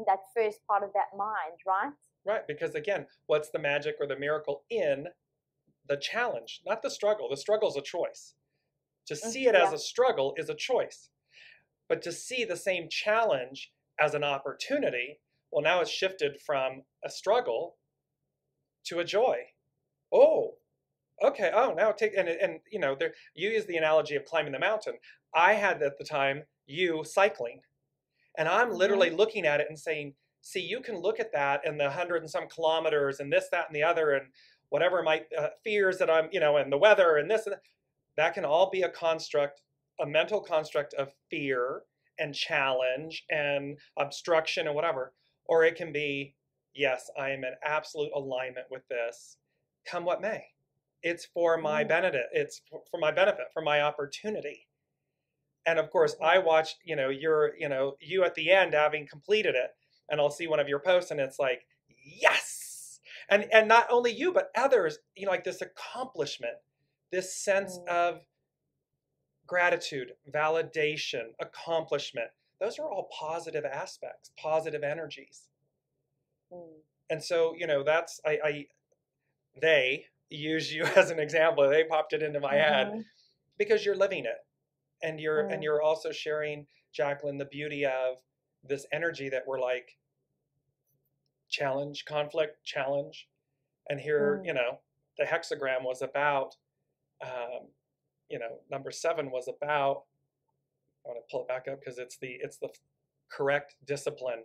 that first part of that mind, right? Right, because again, what's the magic or the miracle in the challenge? Not the struggle. The struggle is a choice. To see it as a struggle is a choice. But to see the same challenge as an opportunity, well, now it's shifted from a struggle to a joy. Oh, okay. Oh, now take, and there, you use the analogy of climbing the mountain. I had at the time you cycling. And I'm literally looking at it and saying, see, you can look at that and the 100 and some kilometers and this, that, and the other, and whatever my fears that I'm, and the weather and this, and that can all be a construct, a mental construct of fear and challenge and obstruction and whatever. Or it can be, yes, I am in absolute alignment with this, come what may. It's for my benefit. It's for my benefit, for my opportunity. And of course, I watched, you at the end having completed it, and I'll see one of your posts and it's like, yes. And not only you, but others, like this accomplishment, this sense of gratitude, validation, accomplishment. Those are all positive aspects, positive energies. And so, that's, they use you as an example. They popped it into my head because you're living it. And you're also sharing, Jaclyn, the beauty of this energy that we're like, challenge, conflict, challenge. And here, the hexagram was about, number 7 was about, I want to pull it back up because it's the correct discipline.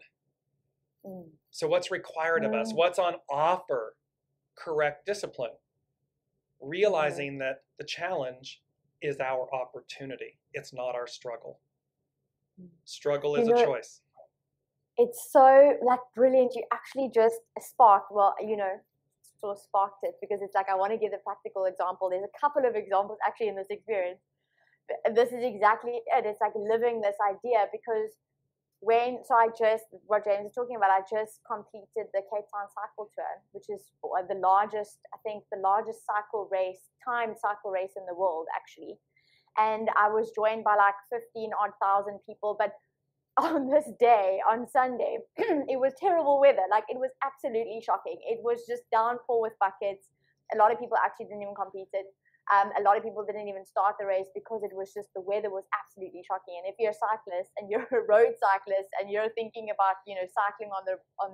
So what's required of us? What's on offer? Correct discipline. Realizing that the challenge is our opportunity. It's not our struggle. Struggle is a choice. It's so brilliant. You actually just sparked, sort of sparked it, because it's like, I want to give the practical example. There's a couple of examples actually in this experience. This is exactly it. It's like living this idea, because what James is talking about, I just completed the Cape Town Cycle Tour, which is the largest timed cycle race in the world, actually. And I was joined by 15,000 people. But on this day, on Sunday, it was terrible weather. It was absolutely shocking. It was just downpour with buckets. A lot of people actually didn't even complete it. A lot of people didn't even start the race because it was just, the weather was absolutely shocking. And if you're a cyclist and you're a road cyclist and you're thinking about, cycling on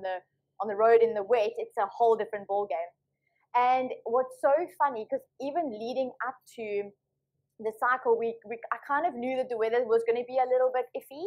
the road in the wet, it's a whole different ball game. And what's so funny, because even leading up to the cycle, I kind of knew that the weather was going to be a little bit iffy,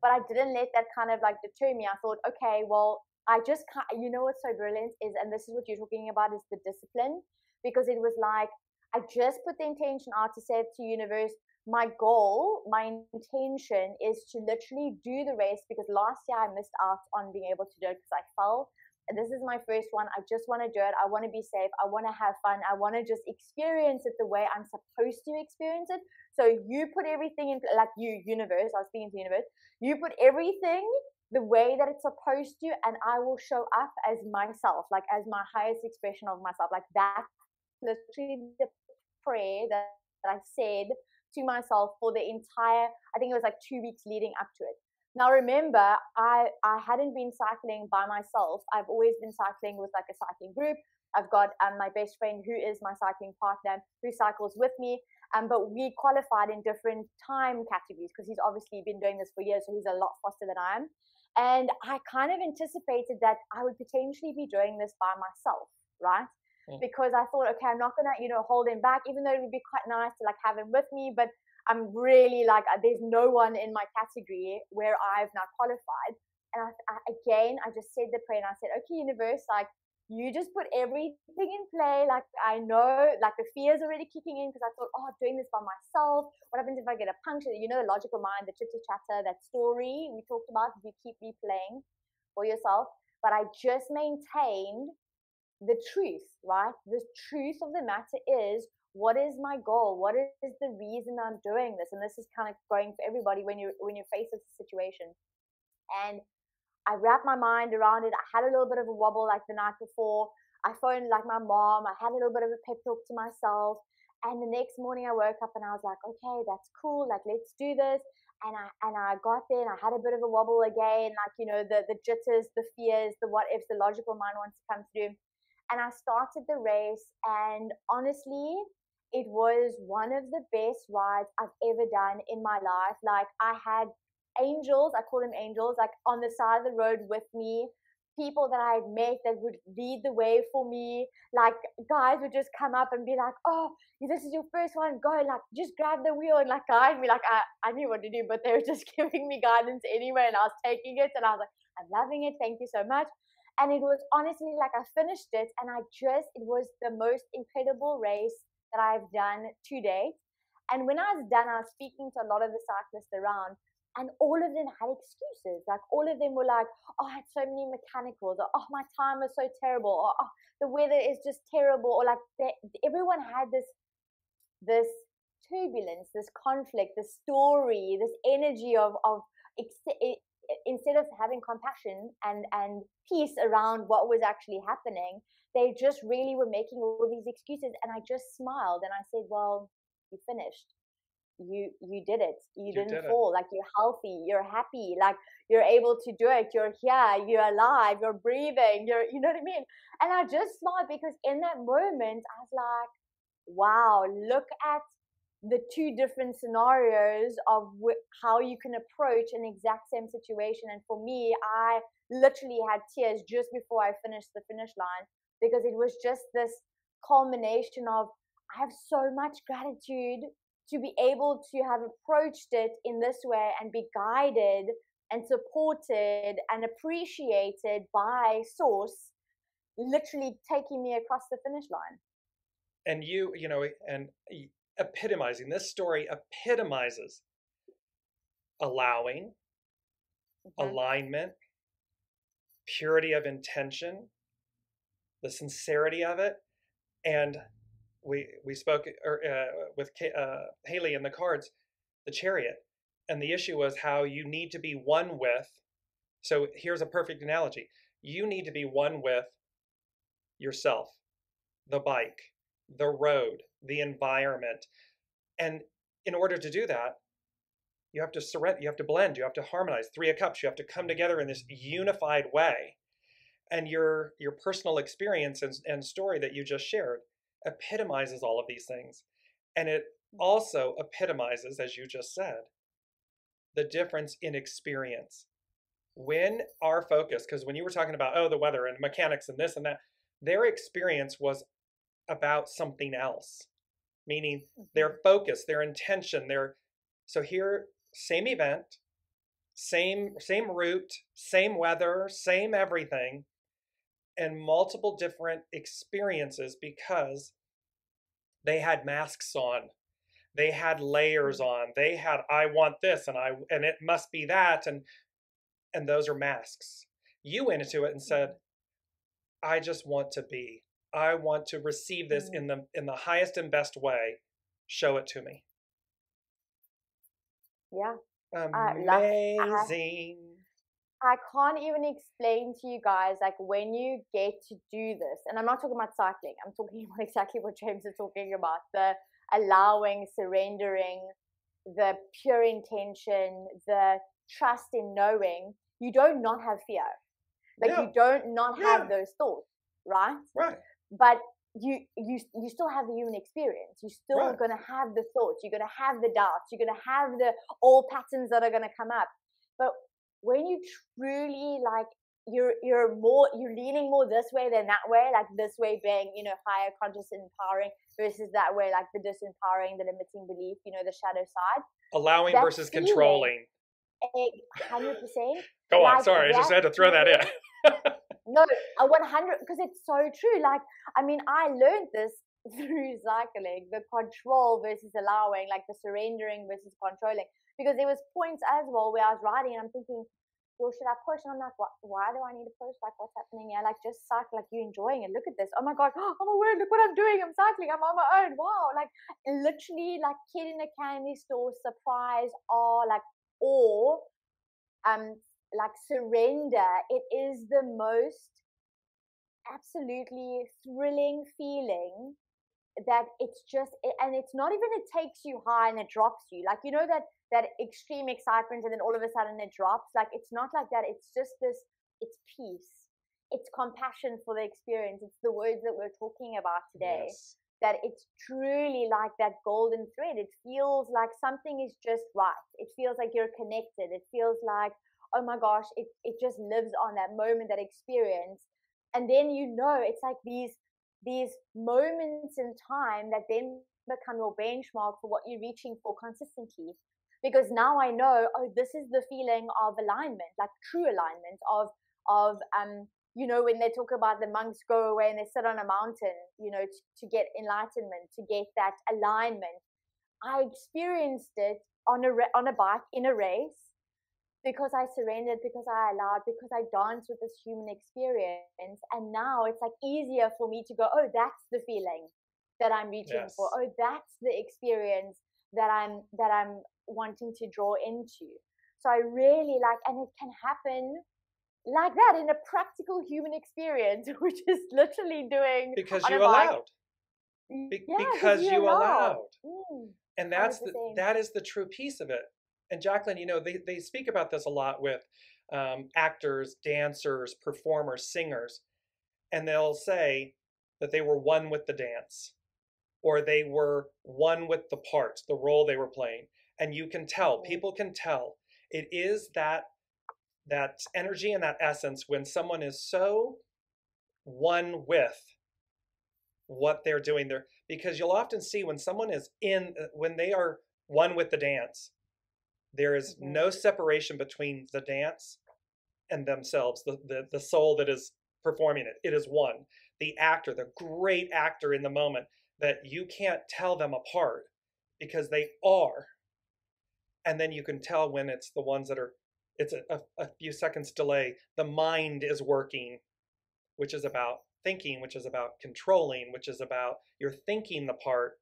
but I didn't let that kind of deter me. I thought, okay, well, I just can't, what's so brilliant is, and this is what you're talking about, is the discipline, because it was like, I just put the intention out to say to universe, my goal, my intention is to literally do the race, because last year I missed out on being able to do it because I fell. And this is my first one. I just want to do it. I want to be safe. I want to have fun. I want to just experience it the way I'm supposed to experience it. So you put everything in, universe, I was speaking to universe, you put everything the way that it's supposed to, and I will show up as myself, as my highest expression of myself. That's literally the prayer that I said to myself for the entire, I think it was 2 weeks leading up to it. Now remember, I hadn't been cycling by myself. I've always been cycling with a cycling group. I've got my best friend who is my cycling partner who cycles with me. But we qualified in different time categories because he's obviously been doing this for years, so he's a lot faster than I am. And I kind of anticipated that I would potentially be doing this by myself, right? Because I thought, okay, I'm not gonna, hold him back, even though it would be quite nice to like have him with me, but I'm really like, there's no one in my category where I've now qualified. And I just said the prayer and I said, okay, universe, like, you just put everything in play. Like, I know, like, the fear is already kicking in because I thought, oh, doing this by myself. What happens if I get a puncture? The logical mind, the chitter chatter, that story we talked about, you keep replaying for yourself. But I just maintained the truth, right? The truth of the matter is, what is my goal? What is the reason I'm doing this? And this is kind of going for everybody when you're faced with a situation. And I wrapped my mind around it. I had a little bit of a wobble like the night before. I phoned like my mom. I had a little bit of a pep talk to myself. And the next morning I woke up and I was like, okay, that's cool. Like, let's do this. And I got there and I had a bit of a wobble again. Like, the jitters, the fears, the what ifs, the logical mind wants to come through. And I started the race. And honestly, it was one of the best rides I've ever done in my life. Like, I had angels, I call them angels, like on the side of the road with me, people that I had met that would lead the way for me. Like, guys would just come up and be like, oh, this is your first one, go, like, just grab the wheel and like guide me. Like, I knew what to do, but they were just giving me guidance anyway, and I was taking it and I was like, I'm loving it, thank you so much. And it was honestly like, I finished it and it was the most incredible race that I've done to date. And when I was done, I was speaking to a lot of the cyclists around, and all of them had excuses. Like, all of them were like, oh, I had so many mechanicals, or oh, my time was so terrible, or oh, the weather is just terrible, or like everyone had this turbulence, this conflict, this story, this energy of instead of having compassion and peace around what was actually happening, they just really were making all these excuses. And I just smiled and I said, well, you finished. You did it. You didn't fall. Like, you're healthy, you're happy, like, you're able to do it, you're here, you're alive, you're breathing, you know what I mean? And I just smiled because in that moment I was like, wow, look at the two different scenarios of how you can approach an exact same situation. And for me, I literally had tears just before I finished the finish line, because it was just this culmination of, I have so much gratitude to be able to have approached it in this way and be guided and supported and appreciated by Source, literally taking me across the finish line. And and epitomizing, this story epitomizes allowing, alignment, purity of intention, the sincerity of it. And we spoke with Haley in the cards, the Chariot, and the issue was how you need to be one with. So here's a perfect analogy. You need to be one with yourself, the bike, the road, the environment. And in order to do that, you have to surrender, you have to blend, you have to harmonize. 3 of Cups, you have to come together in this unified way. And your personal experience and story that you just shared epitomizes all of these things. And it also epitomizes, as you just said, the difference in experience. When our focus, because when you were talking about, oh, the weather and mechanics and this and that, their experience was about something else, meaning their focus, their intention, so here, same event, same route, same weather, same everything, and multiple different experiences because they had masks on, they had layers on, they had, I want this and it must be that, and those are masks. You went into it and said, I just want to be. I want to receive this in the highest and best way. Show it to me. Yeah. Amazing. I can't even explain to you guys, like, when you get to do this, and I'm not talking about cycling, I'm talking about exactly what James is talking about, the allowing, surrendering, the pure intention, the trust in knowing. You don't not have fear. Like, you don't not have those thoughts, right? Right. But you still have the human experience. You're still going to have the thoughts. You're going to have the doubts. You're going to have the old patterns that are going to come up. But when you truly like, you're leaning more this way than that way, like this way being, you know, higher conscious and empowering versus that way, like the disempowering, the limiting belief, you know, the shadow side. Allowing That versus feeling, controlling. 100%. Go on, Like sorry, I just had to throw that in. No, 100, because it's so true. Like, I mean, I learned this through cycling, the control versus allowing, like the surrendering versus controlling. Because there was points as well where I was riding and I'm thinking, well, should I push? And I'm like, why do I need to push? Like, what's happening here? Like, just cycle, like, you're enjoying it. Look at this. Oh my God. Oh my word, look what I'm doing. I'm cycling. I'm on my own. Wow. Like, literally, like, kid in a candy store, surprise, awe, like, awe, like, surrender. It is the most absolutely thrilling feeling that it's just, and it's not even it takes you high and it drops you, like, you know, that extreme excitement and then all of a sudden it drops. Like, it's not like that. It's just this, it's peace, it's compassion for the experience. It's the words that we're talking about today. Yes. That it's truly like that golden thread. It feels like something is just right. It feels like you're connected. It feels like, oh my gosh, it just lives on that moment, that experience. And then, you know, it's like these moments in time that then become your benchmark for what you're reaching for consistently. Because now I know, oh, this is the feeling of alignment, like true alignment of you know, when they talk about the monks go away and they sit on a mountain, you know, to get enlightenment, to get that alignment. I experienced it on a bike in a race, because I surrendered, because I allowed, because I danced with this human experience. And now it's like easier for me to go, oh, that's the feeling that I'm reaching for. Oh, that's the experience that I'm wanting to draw into. So I really like, and it can happen like that in a practical human experience, which is literally doing because you allowed. Because you allowed. And that is the true piece of it. And Jaclyn, you know, they speak about this a lot with actors, dancers, performers, singers, and they'll say that they were one with the dance, or they were one with the part, the role they were playing. And you can tell, people can tell. It is that energy and that essence when someone is so one with what they're doing there. Because you'll often see when someone is when they are one with the dance, there is no separation between the dance and themselves, the soul that is performing it. It is one. The actor, the great actor in the moment, that you can't tell them apart because they are. And then you can tell when it's the ones that are, it's a few seconds delay. The mind is working, which is about thinking, which is about controlling, which is about you're thinking the part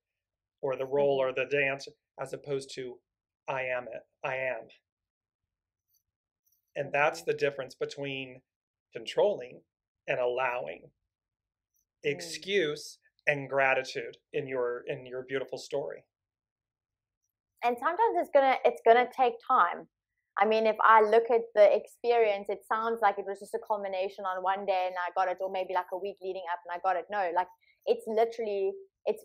or the role or the dance, as opposed to I am it. I am. And that's the difference between controlling and allowing. Excuse and gratitude in your beautiful story. And sometimes it's gonna take time. I mean, if I look at the experience, it sounds like it was just a culmination on one day and I got it, or maybe like a week leading up and I got it. No, like it's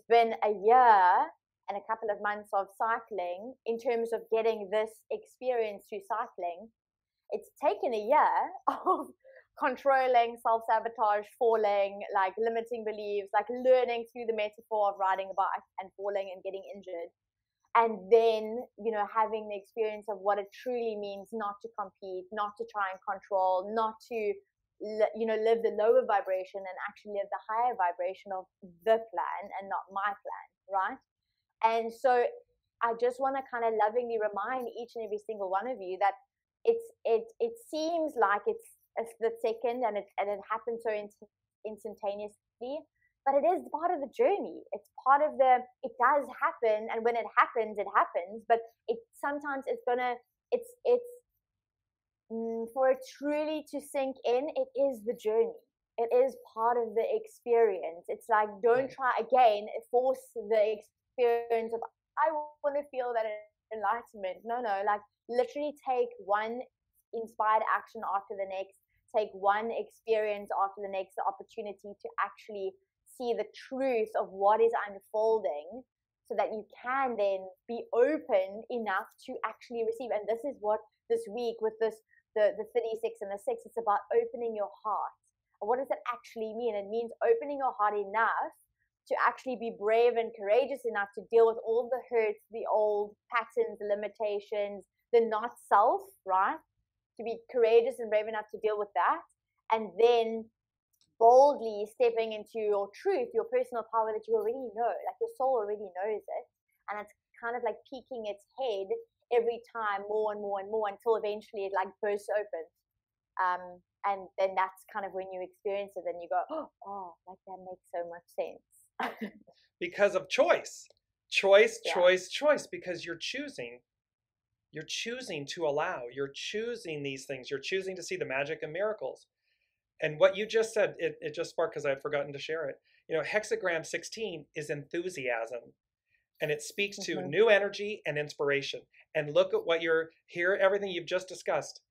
been a year and a couple of months of cycling in terms of getting this experience through cycling. It's taken a year of controlling, self-sabotage, falling, like limiting beliefs, like learning through the metaphor of riding a bike and falling and getting injured. And then, you know, having the experience of what it truly means not to compete, not to try and control, not to, you know, live the lower vibration and actually live the higher vibration of the plan and not my plan, right? And so I just want to kind of lovingly remind each and every single one of you that it seems like it's a split second and it happens so instantaneously. But it is part of the journey. It's part of it does happen. And when it happens, but sometimes for it truly to sink in, it is the journey. It is part of the experience. It's like, don't try again, force the experience of, I want to feel that enlightenment. No, like literally take one inspired action after the next, take one experience after the next, the opportunity to actually see the truth of what is unfolding, so that you can then be open enough to actually receive. And this is what this week with this the 36 and the 6, it's about opening your heart. And what does it actually mean? It means opening your heart enough to actually be brave and courageous enough to deal with all the hurts, the old patterns, the limitations, the not self, right? To be courageous and brave enough to deal with that. And then boldly stepping into your truth, your personal power that you already know, like your soul already knows it. And it's kind of like peeking its head every time more and more and more until eventually it like bursts open. And then that's kind of when you experience it and you go, oh, like that makes so much sense. Because of choice, choice, because you're choosing to allow, you're choosing these things, you're choosing to see the magic and miracles. And what you just said, it just sparked because I had forgotten to share it. You know, hexagram 16 is enthusiasm. And it speaks to new energy and inspiration. And look at what everything you've just discussed.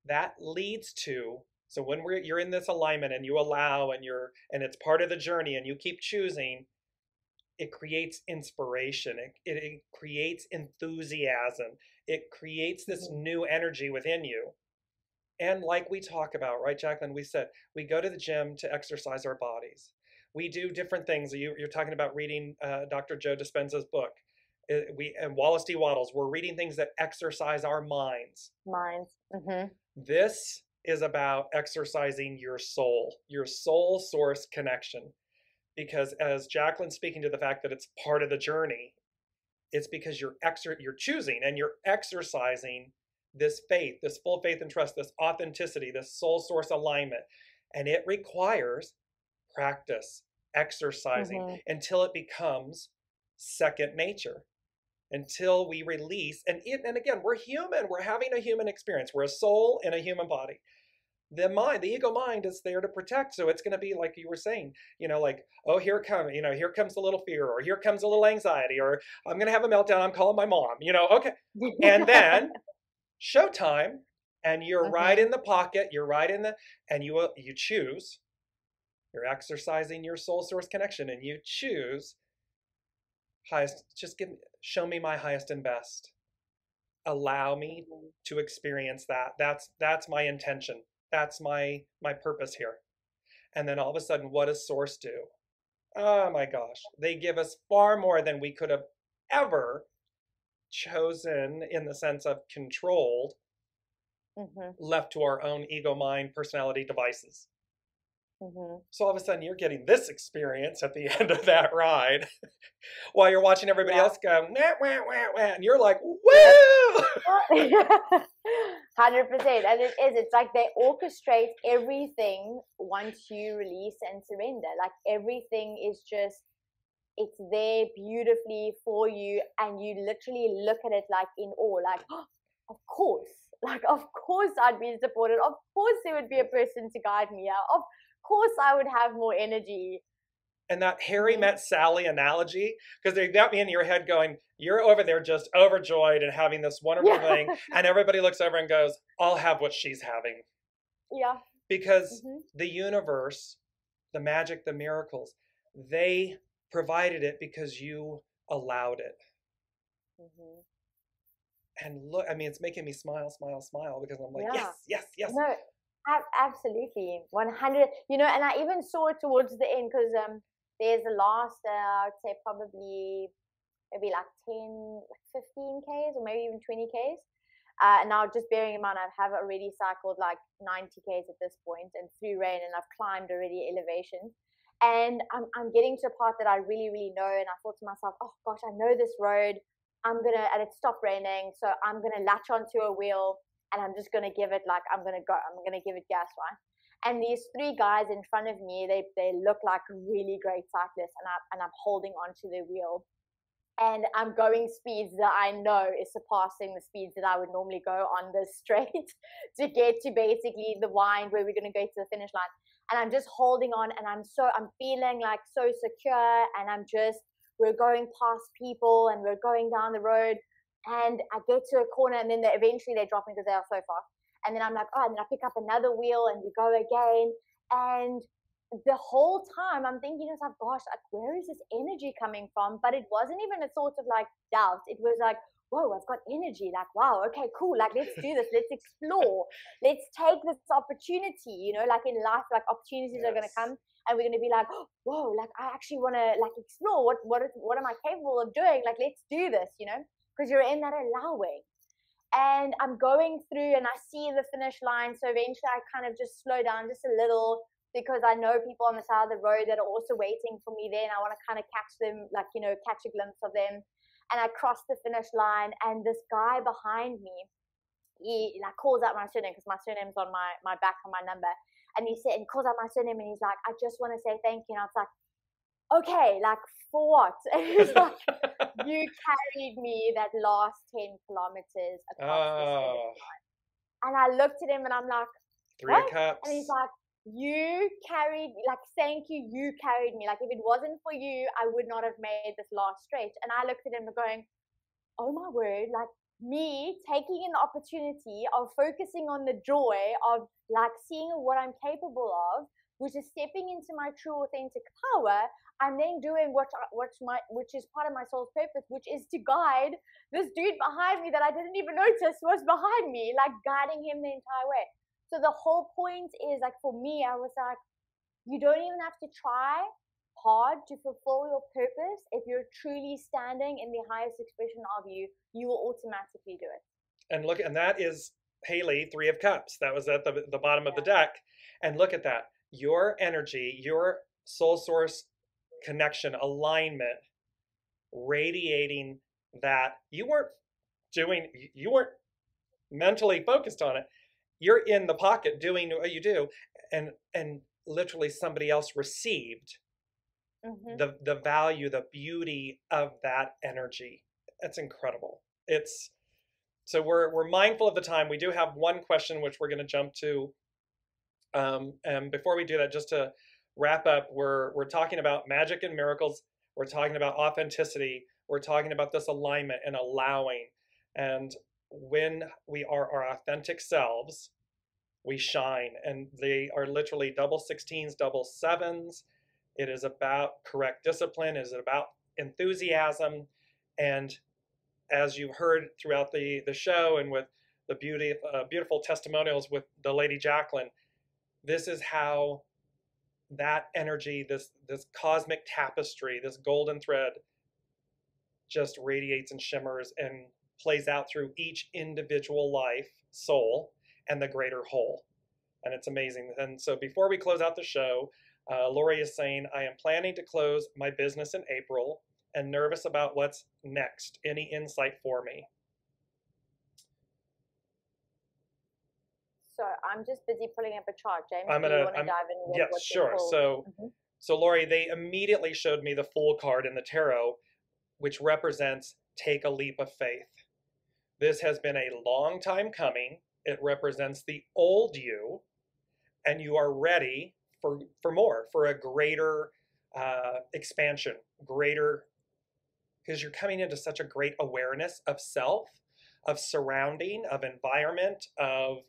That leads to, so when you're in this alignment and you allow and it's part of the journey and you keep choosing, it creates inspiration. It creates enthusiasm. It creates this new energy within you. And like we talk about, right, Jaclyn, we said, we go to the gym to exercise our bodies. We do different things. You're talking about reading Dr. Joe Dispenza's book. And Wallace D. Wattles, we're reading things that exercise our minds. This is about exercising your soul source connection. Because as Jaclyn's speaking to the fact that it's part of the journey, it's because you're choosing and you're exercising this faith, this full faith and trust, this authenticity, this soul source alignment. And it requires practice, exercising until it becomes second nature, until we release. And again, we're human. We're having a human experience. We're a soul in a human body. The mind, the ego mind, is there to protect. So it's going to be like you were saying, like, oh, here comes a little fear, or here comes a little anxiety, or I'm going to have a meltdown. I'm calling my mom, okay. And then showtime, and you're right in the pocket. You're right in and you choose. You're exercising your soul source connection, and you choose highest. Show me my highest and best. Allow me to experience that. That's my intention. That's my purpose here. And then all of a sudden, what does Source do? Oh my gosh, they give us far more than we could have ever chosen, in the sense of controlled, left to our own ego, mind, personality devices. So all of a sudden you're getting this experience at the end of that ride while you're watching everybody else go, wah, wah, wah, wah, and you're like, woo! 100%. And it's like they orchestrate everything once you release and surrender. Like everything is just, it's there beautifully for you, and you literally look at it like in awe, like, oh, of course I'd be supported. Of course there would be a person to guide me out. Of course I would have more energy. And that Harry met Sally analogy, because they got me in your head going, you're over there just overjoyed and having this wonderful thing, and everybody looks over and goes, I'll have what she's having. Yeah. Because the universe, the magic, the miracles, they provided it because you allowed it. And look, I mean, it's making me smile, because I'm like, yes. No, absolutely. 100. And I even saw it towards the end, because there's the last, I'd say probably maybe like 10, 15 Ks, or maybe even 20 Ks. And now, just bearing in mind, I have already cycled like 90 Ks at this point, and through rain, and I've climbed already elevations. And I'm getting to a part that I really, really know. And I thought to myself, oh gosh, I know this road. And it stopped raining, so I'm gonna latch onto a wheel, and I'm just gonna give it, like, I'm gonna give it gas, right? And these three guys in front of me, they look like really great cyclists, and I'm holding onto the wheel, and I'm going speeds that I know is surpassing the speeds that I would normally go on this straight to get to basically the wind where we're gonna go to the finish line. And I'm just holding on, and I'm feeling like so secure, and we're going past people, and we're going down the road, and I get to a corner, and then eventually they drop me because they are so fast. And then I'm like, oh, and then I pick up another wheel, and we go again. And the whole time I'm thinking to myself, gosh, like, where is this energy coming from? But it wasn't even a sort of like doubt. It was like, whoa, I've got energy. Like, wow, okay, cool. Like, let's do this. Let's explore. Let's take this opportunity. You know, like in life, like opportunities are going to come, and we're going to be like, oh, whoa, like I actually want to like explore. What am I capable of doing? Like, let's do this. You know, because you're in that allowing. And I'm going through, and I see the finish line. So eventually, I kind of just slow down just a little, because I know people on the side of the road that are also waiting for me there, and I want to kind of catch them, like, you know, catch a glimpse of them. And I cross the finish line, and this guy behind me, he like calls out my surname, because my surname's on my back on my number. And he calls out my surname, and he's like, I just want to say thank you. And I was like, okay, like for what? And he's like, you carried me that last 10 kilometers across this finish line. And I looked at him, and I'm like, Three of Cups. And he's like, you carried, like, thank you, you carried me. Like, if it wasn't for you, I would not have made this last stretch. And I looked at him and going, oh my word, like, me taking an opportunity of focusing on the joy of, like, seeing what I'm capable of, which is stepping into my true authentic power, and then doing which is part of my soul's purpose, which is to guide this dude behind me that I didn't even notice was behind me, like guiding him the entire way. So the whole point is, like, for me, I was like, you don't even have to try hard to fulfill your purpose. If you're truly standing in the highest expression of you, you will automatically do it. And look, and that is Haley, Three of Cups. That was at the bottom of the deck. And look at that. Your energy, your soul source connection, alignment, radiating that. You weren't mentally focused on it. You're in the pocket doing what you do, and literally somebody else received the value, the beauty of that energy. That's incredible. So we're mindful of the time. We do have one question which we're going to jump to, and before we do that, just to wrap up, we're talking about magic and miracles. We're talking about authenticity. We're talking about this alignment and allowing. And when we are our authentic selves, we shine. And they are literally double 16s, double 7s. It is about correct discipline. It is about enthusiasm. And as you've heard throughout the show, and with the beautiful testimonials with the Lady Jaclyn, this is how that energy, this cosmic tapestry, this golden thread, just radiates and shimmers and plays out through each individual life, soul, and the greater whole. And it's amazing. And so before we close out the show, Lori is saying, I am planning to close my business in April and nervous about what's next. Any insight for me? So I'm just busy pulling up a chart, James. I'm do you want to dive in? Yes, sure. So Lori, they immediately showed me the Fool card in the tarot, which represents take a leap of faith. This has been a long time coming. It represents the old you, and you are ready for more, for a greater expansion, because you're coming into such a great awareness of self, of surrounding, of environment, of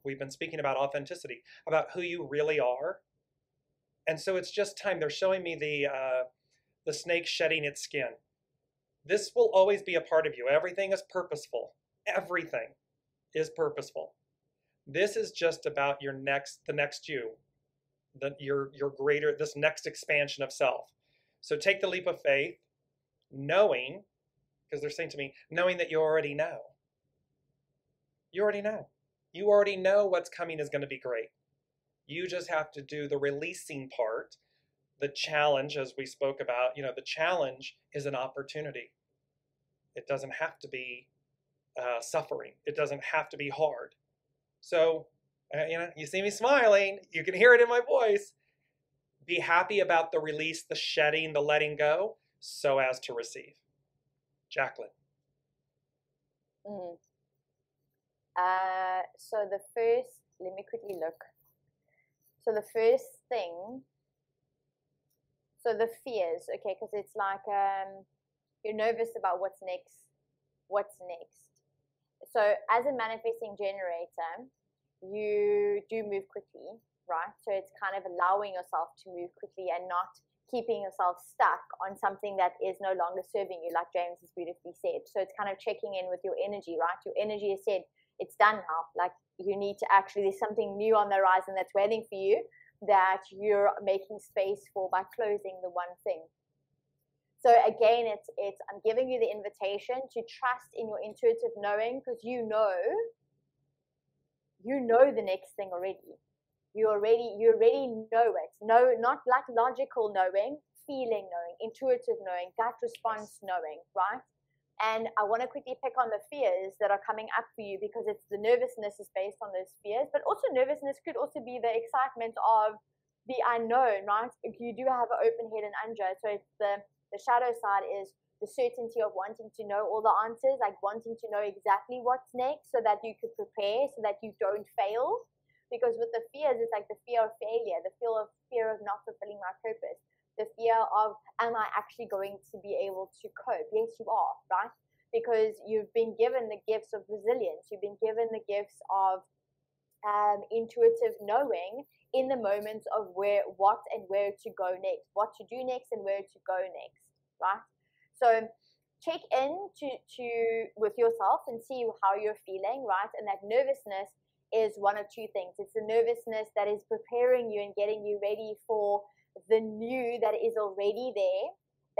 we've been speaking about authenticity, about who you really are. And so it's just time. They're showing me the snake shedding its skin. This will always be a part of you. Everything is purposeful. Everything is purposeful. This is just about the next you, your greater, this next expansion of self. So take the leap of faith, knowing, because they're saying to me, knowing that you already know. You already know. You already know what's coming is going to be great. You just have to do the releasing part. The challenge, as we spoke about, the challenge is an opportunity. It doesn't have to be suffering. It doesn't have to be hard. So, you see me smiling. You can hear it in my voice. Be happy about the release, the shedding, the letting go, so as to receive. Jaclyn. So let me quickly look. So the first thing, the fears, okay, because it's like you're nervous about what's next. So as a manifesting generator, you do move quickly. right? So it's kind of allowing yourself to move quickly and not keeping yourself stuck on something that is no longer serving you, like James has beautifully said. So it's kind of checking in with your energy, right? Your energy has said, it's done now. Like, you need to actually, there's something new on the horizon that's waiting for you that you're making space for by closing the one thing. So again, it's I'm giving you the invitation to trust in your intuitive knowing, because you know the next thing already. You already know it. No, not like logical knowing, feeling knowing, intuitive knowing, gut response knowing, right? And I want to quickly pick on the fears that are coming up for you, because it's the nervousness is based on those fears, but also nervousness could also be the excitement of the unknown, right? If you do have an open head and anja, so it's the shadow side is the certainty of wanting to know all the answers, like wanting to know exactly what's next so that you could prepare, so that you don't fail. Because with the fears, it's like the fear of failure, the fear of not fulfilling my purpose, the fear of, am I actually going to be able to cope? Yes, you are, right? Because you've been given the gifts of resilience. You've been given the gifts of intuitive knowing in the moments of what and where to go next, what to do next and where to go next, right? So check in with yourself and see how you're feeling, right? And that nervousness is one of two things. It's the nervousness that is preparing you and getting you ready for the new that is already there,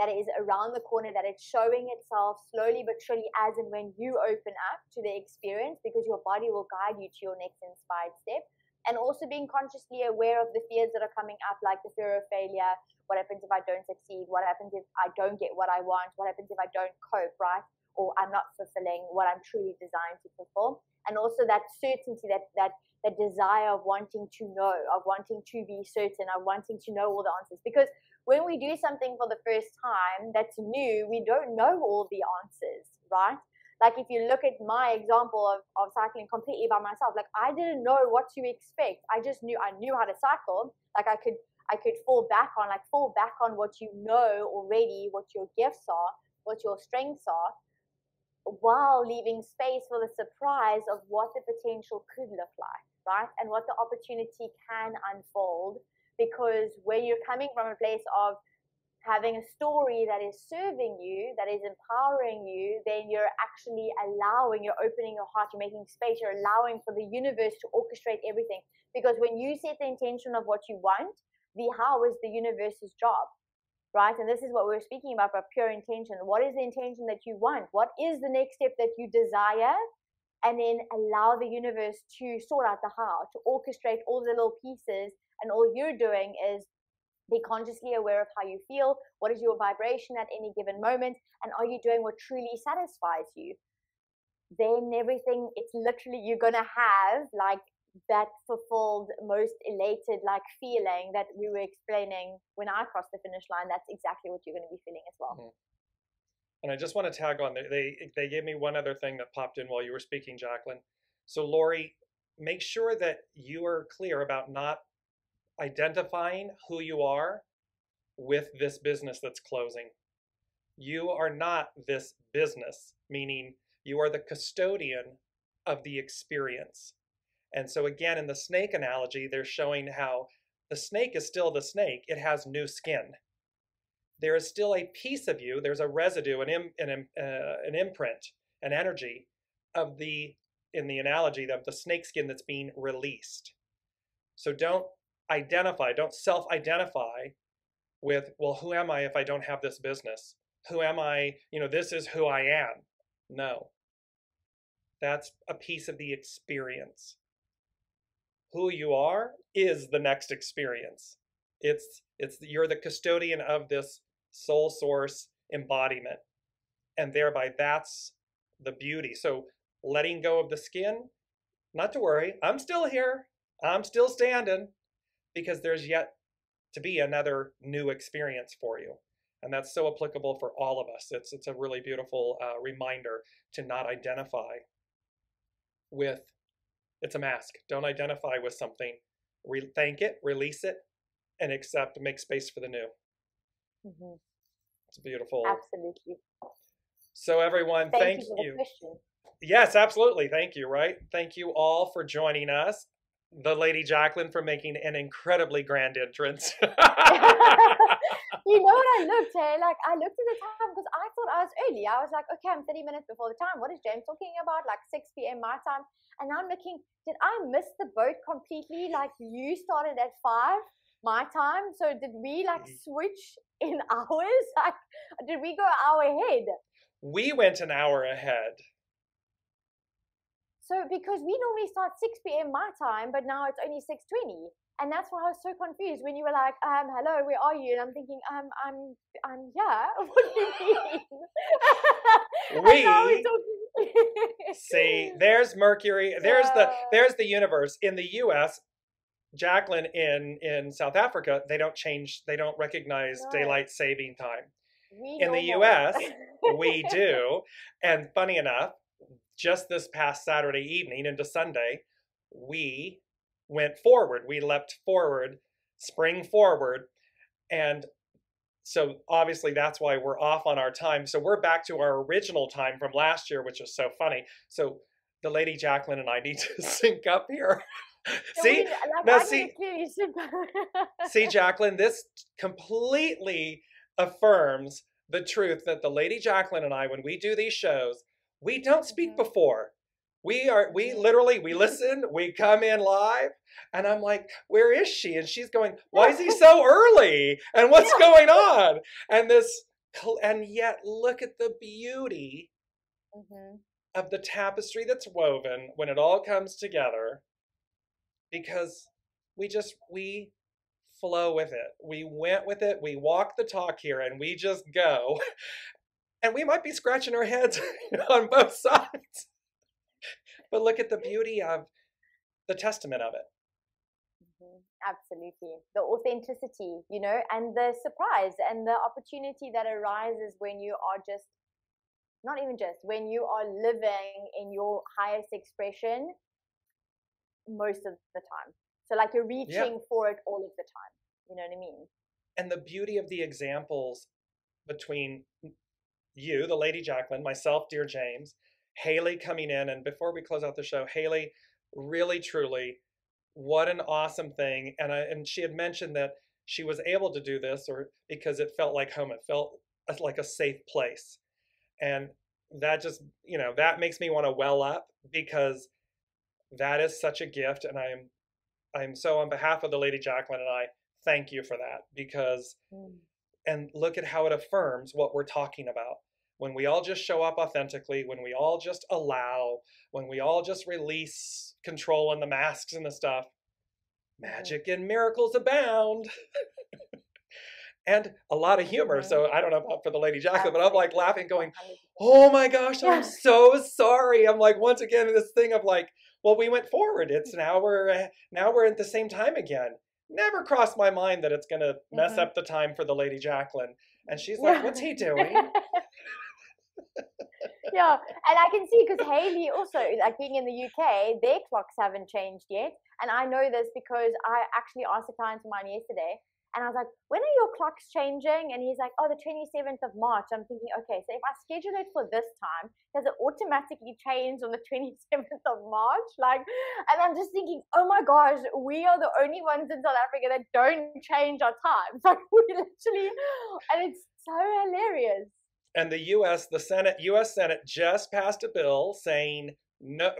that is around the corner, that it's showing itself slowly but surely as and when you open up to the experience, because your body will guide you to your next inspired step. And also being consciously aware of the fears that are coming up, like the fear of failure. What happens if I don't succeed? What happens if I don't get what I want? What happens if I don't cope, right? Or I'm not fulfilling what I'm truly designed to fulfill. And also that certainty, that desire of wanting to know, of wanting to be certain, of wanting to know all the answers. Because when we do something for the first time that's new, we don't know all the answers, right? Like if you look at my example of cycling completely by myself, like I didn't know what to expect. I knew how to cycle. Like I could fall back on what you know already, what your gifts are, what your strengths are, while leaving space for the surprise of what the potential could look like, right? And what the opportunity can unfold. Because when you're coming from a place of having a story that is serving you, that is empowering you, then you're actually you're opening your heart, you're making space, you're allowing for the universe to orchestrate everything. Because when you set the intention of what you want, the how is the universe's job. Right? And this is what we're speaking about pure intention. What is the intention that you want? What is the next step that you desire? And then allow the universe to sort out the how, to orchestrate all the little pieces. And all you're doing is be consciously aware of how you feel. What is your vibration at any given moment? And are you doing what truly satisfies you? Then everything, it's literally, you're going to have like that fulfilled, most elated like feeling that we were explaining when I crossed the finish line. That's exactly what you're going to be feeling as well. Mm-hmm. And I just want to tag on there. They gave me one other thing that popped in while you were speaking, Jaclyn. So Lori, make sure that you are clear about not identifying who you are with this business that's closing. You are not this business, meaning you are the custodian of the experience. And so again, in the snake analogy, they're showing how the snake is still the snake. It has new skin. There is still a piece of you. There's a residue, an imprint, an energy of in the analogy of the snake skin that's being released. So don't self-identify with, well, who am I if I don't have this business? Who am I? This is who I am. No. That's a piece of the experience. Who you are is the next experience. You're the custodian of this soul source embodiment. And thereby that's the beauty. So letting go of the skin, not to worry, I'm still here. I'm still standing, because there's yet to be another new experience for you. And that's so applicable for all of us. It's a really beautiful reminder to not identify with, it's a mask. Don't identify with something. Thank it, release it, and accept, make space for the new. Mm-hmm. It's beautiful. Absolutely. So everyone, thank you. For the question. Yes, absolutely. Thank you, right? Thank you all for joining us. the Lady Jaclyn for making an incredibly grand entrance. You know what I looked, hey? Like, I looked at the time because I thought I was early. I was like, okay, I'm 30 minutes before the time. What is James talking about? Like 6 p.m. my time. And now I'm looking, did I miss the boat completely? Like, you started at 5 my time. So did we like switch in hours? Like, did we go an hour ahead? We went an hour ahead. So because we normally start 6 p.m. my time, but now it's only 6:20. And that's why I was so confused when you were like, hello, where are you? And I'm thinking, I'm here. What do you mean? See, there's Mercury, there's the universe. In the US, Jaclyn, in South Africa, they don't recognize daylight saving time. In the US, we do. And funny enough, just this past Saturday evening into Sunday, we went forward. We leapt forward, spring forward. And so obviously that's why we're off on our time. So we're back to our original time from last year, which is so funny. So the Lady Jaclyn and I need to sync up here. See, Jaclyn, this completely affirms the truth that the Lady Jaclyn and I, when we do these shows, we don't speak before. We listen, we come in live, and I'm like, where is she? And she's going, why is he so early? And what's going on? And yet look at the beauty of the tapestry that's woven when it all comes together, because we flow with it. We went with it. We walk the talk here, and we just go. And we might be scratching our heads on both sides. But look at the beauty of the testament of it. Absolutely. The authenticity, you know, and the surprise and the opportunity that arises when you are when you are living in your highest expression most of the time. So like you're reaching for it all of the time. You know what I mean? And the beauty of the examples between you, the Lady Jaclyn, myself, Dear James, Haley coming in, and before we close out the show, Haley, really, truly, what an awesome thing. And she had mentioned that she was able to do this because it felt like home. It felt like a safe place. And that just, that makes me want to well up, because that is such a gift. And I'm so, on behalf of the Lady Jaclyn and I, thank you for that, because, and look at how it affirms what we're talking about. When we all just show up authentically, when we all just allow, when we all just release control and the masks and the stuff, magic and miracles abound. And a lot of humor. So I don't know about for the Lady Jaclyn, but I'm like laughing going, oh my gosh, I'm so sorry. I'm like, once again, this thing of like, well, we went forward. It's now we're at the same time again. Never crossed my mind that it's going to mess up the time for the Lady Jaclyn. And she's like, what's he doing? Yeah, and I can see, because Haley also, like being in the UK, their clocks haven't changed yet. And I know this because I actually asked a client of mine yesterday, and I was like, when are your clocks changing? And he's like, oh, the 27th of March. I'm thinking, okay, so if I schedule it for this time, does it automatically change on the 27th of March? Like, and I'm just thinking, oh my gosh, we are the only ones in South Africa that don't change our times. Like, we literally, and it's so hilarious. And the U.S. Senate just passed a bill saying no,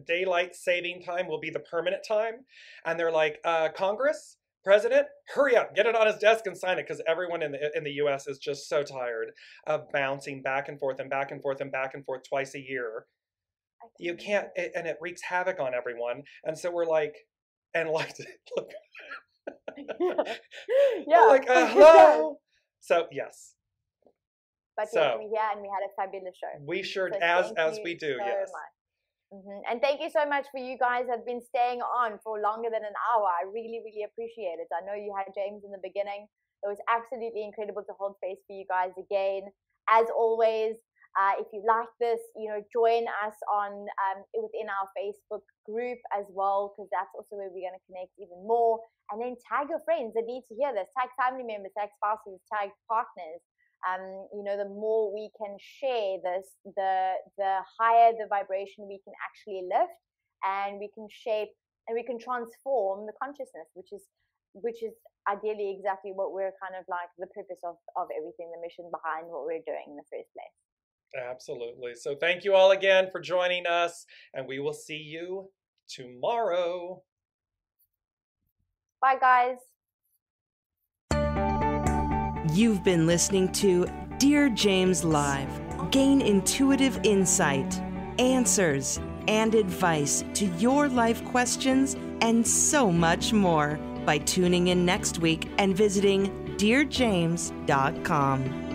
daylight saving time will be the permanent time. And they're like, Congress, President, hurry up, get it on his desk and sign it, because everyone in the U.S. is just so tired of bouncing back and forth and back and forth and back and forth twice a year. You can't, and it wreaks havoc on everyone. And so we're like, and like, look, like, hello. So yes. But yeah, we're here and we had a fabulous show. We sure, so as we do, so yes. And thank you so much for you guys have been staying on for longer than an hour. I really, really appreciate it. I know you had James in the beginning. It was absolutely incredible to hold space for you guys again. As always, if you like this, join us on within our Facebook group as well, because that's also where we're going to connect even more. And then tag your friends that need to hear this. Tag family members, tag spouses, tag partners. The more we can share this, the higher the vibration we can actually lift, and we can shape and we can transform the consciousness, which is ideally exactly what we're kind of like the purpose of everything, the mission behind what we're doing in the first place. Absolutely. So thank you all again for joining us, and we will see you tomorrow. Bye, guys. You've been listening to Dear James Live. Gain intuitive insight, answers, and advice to your life questions and so much more by tuning in next week and visiting DearJames.com.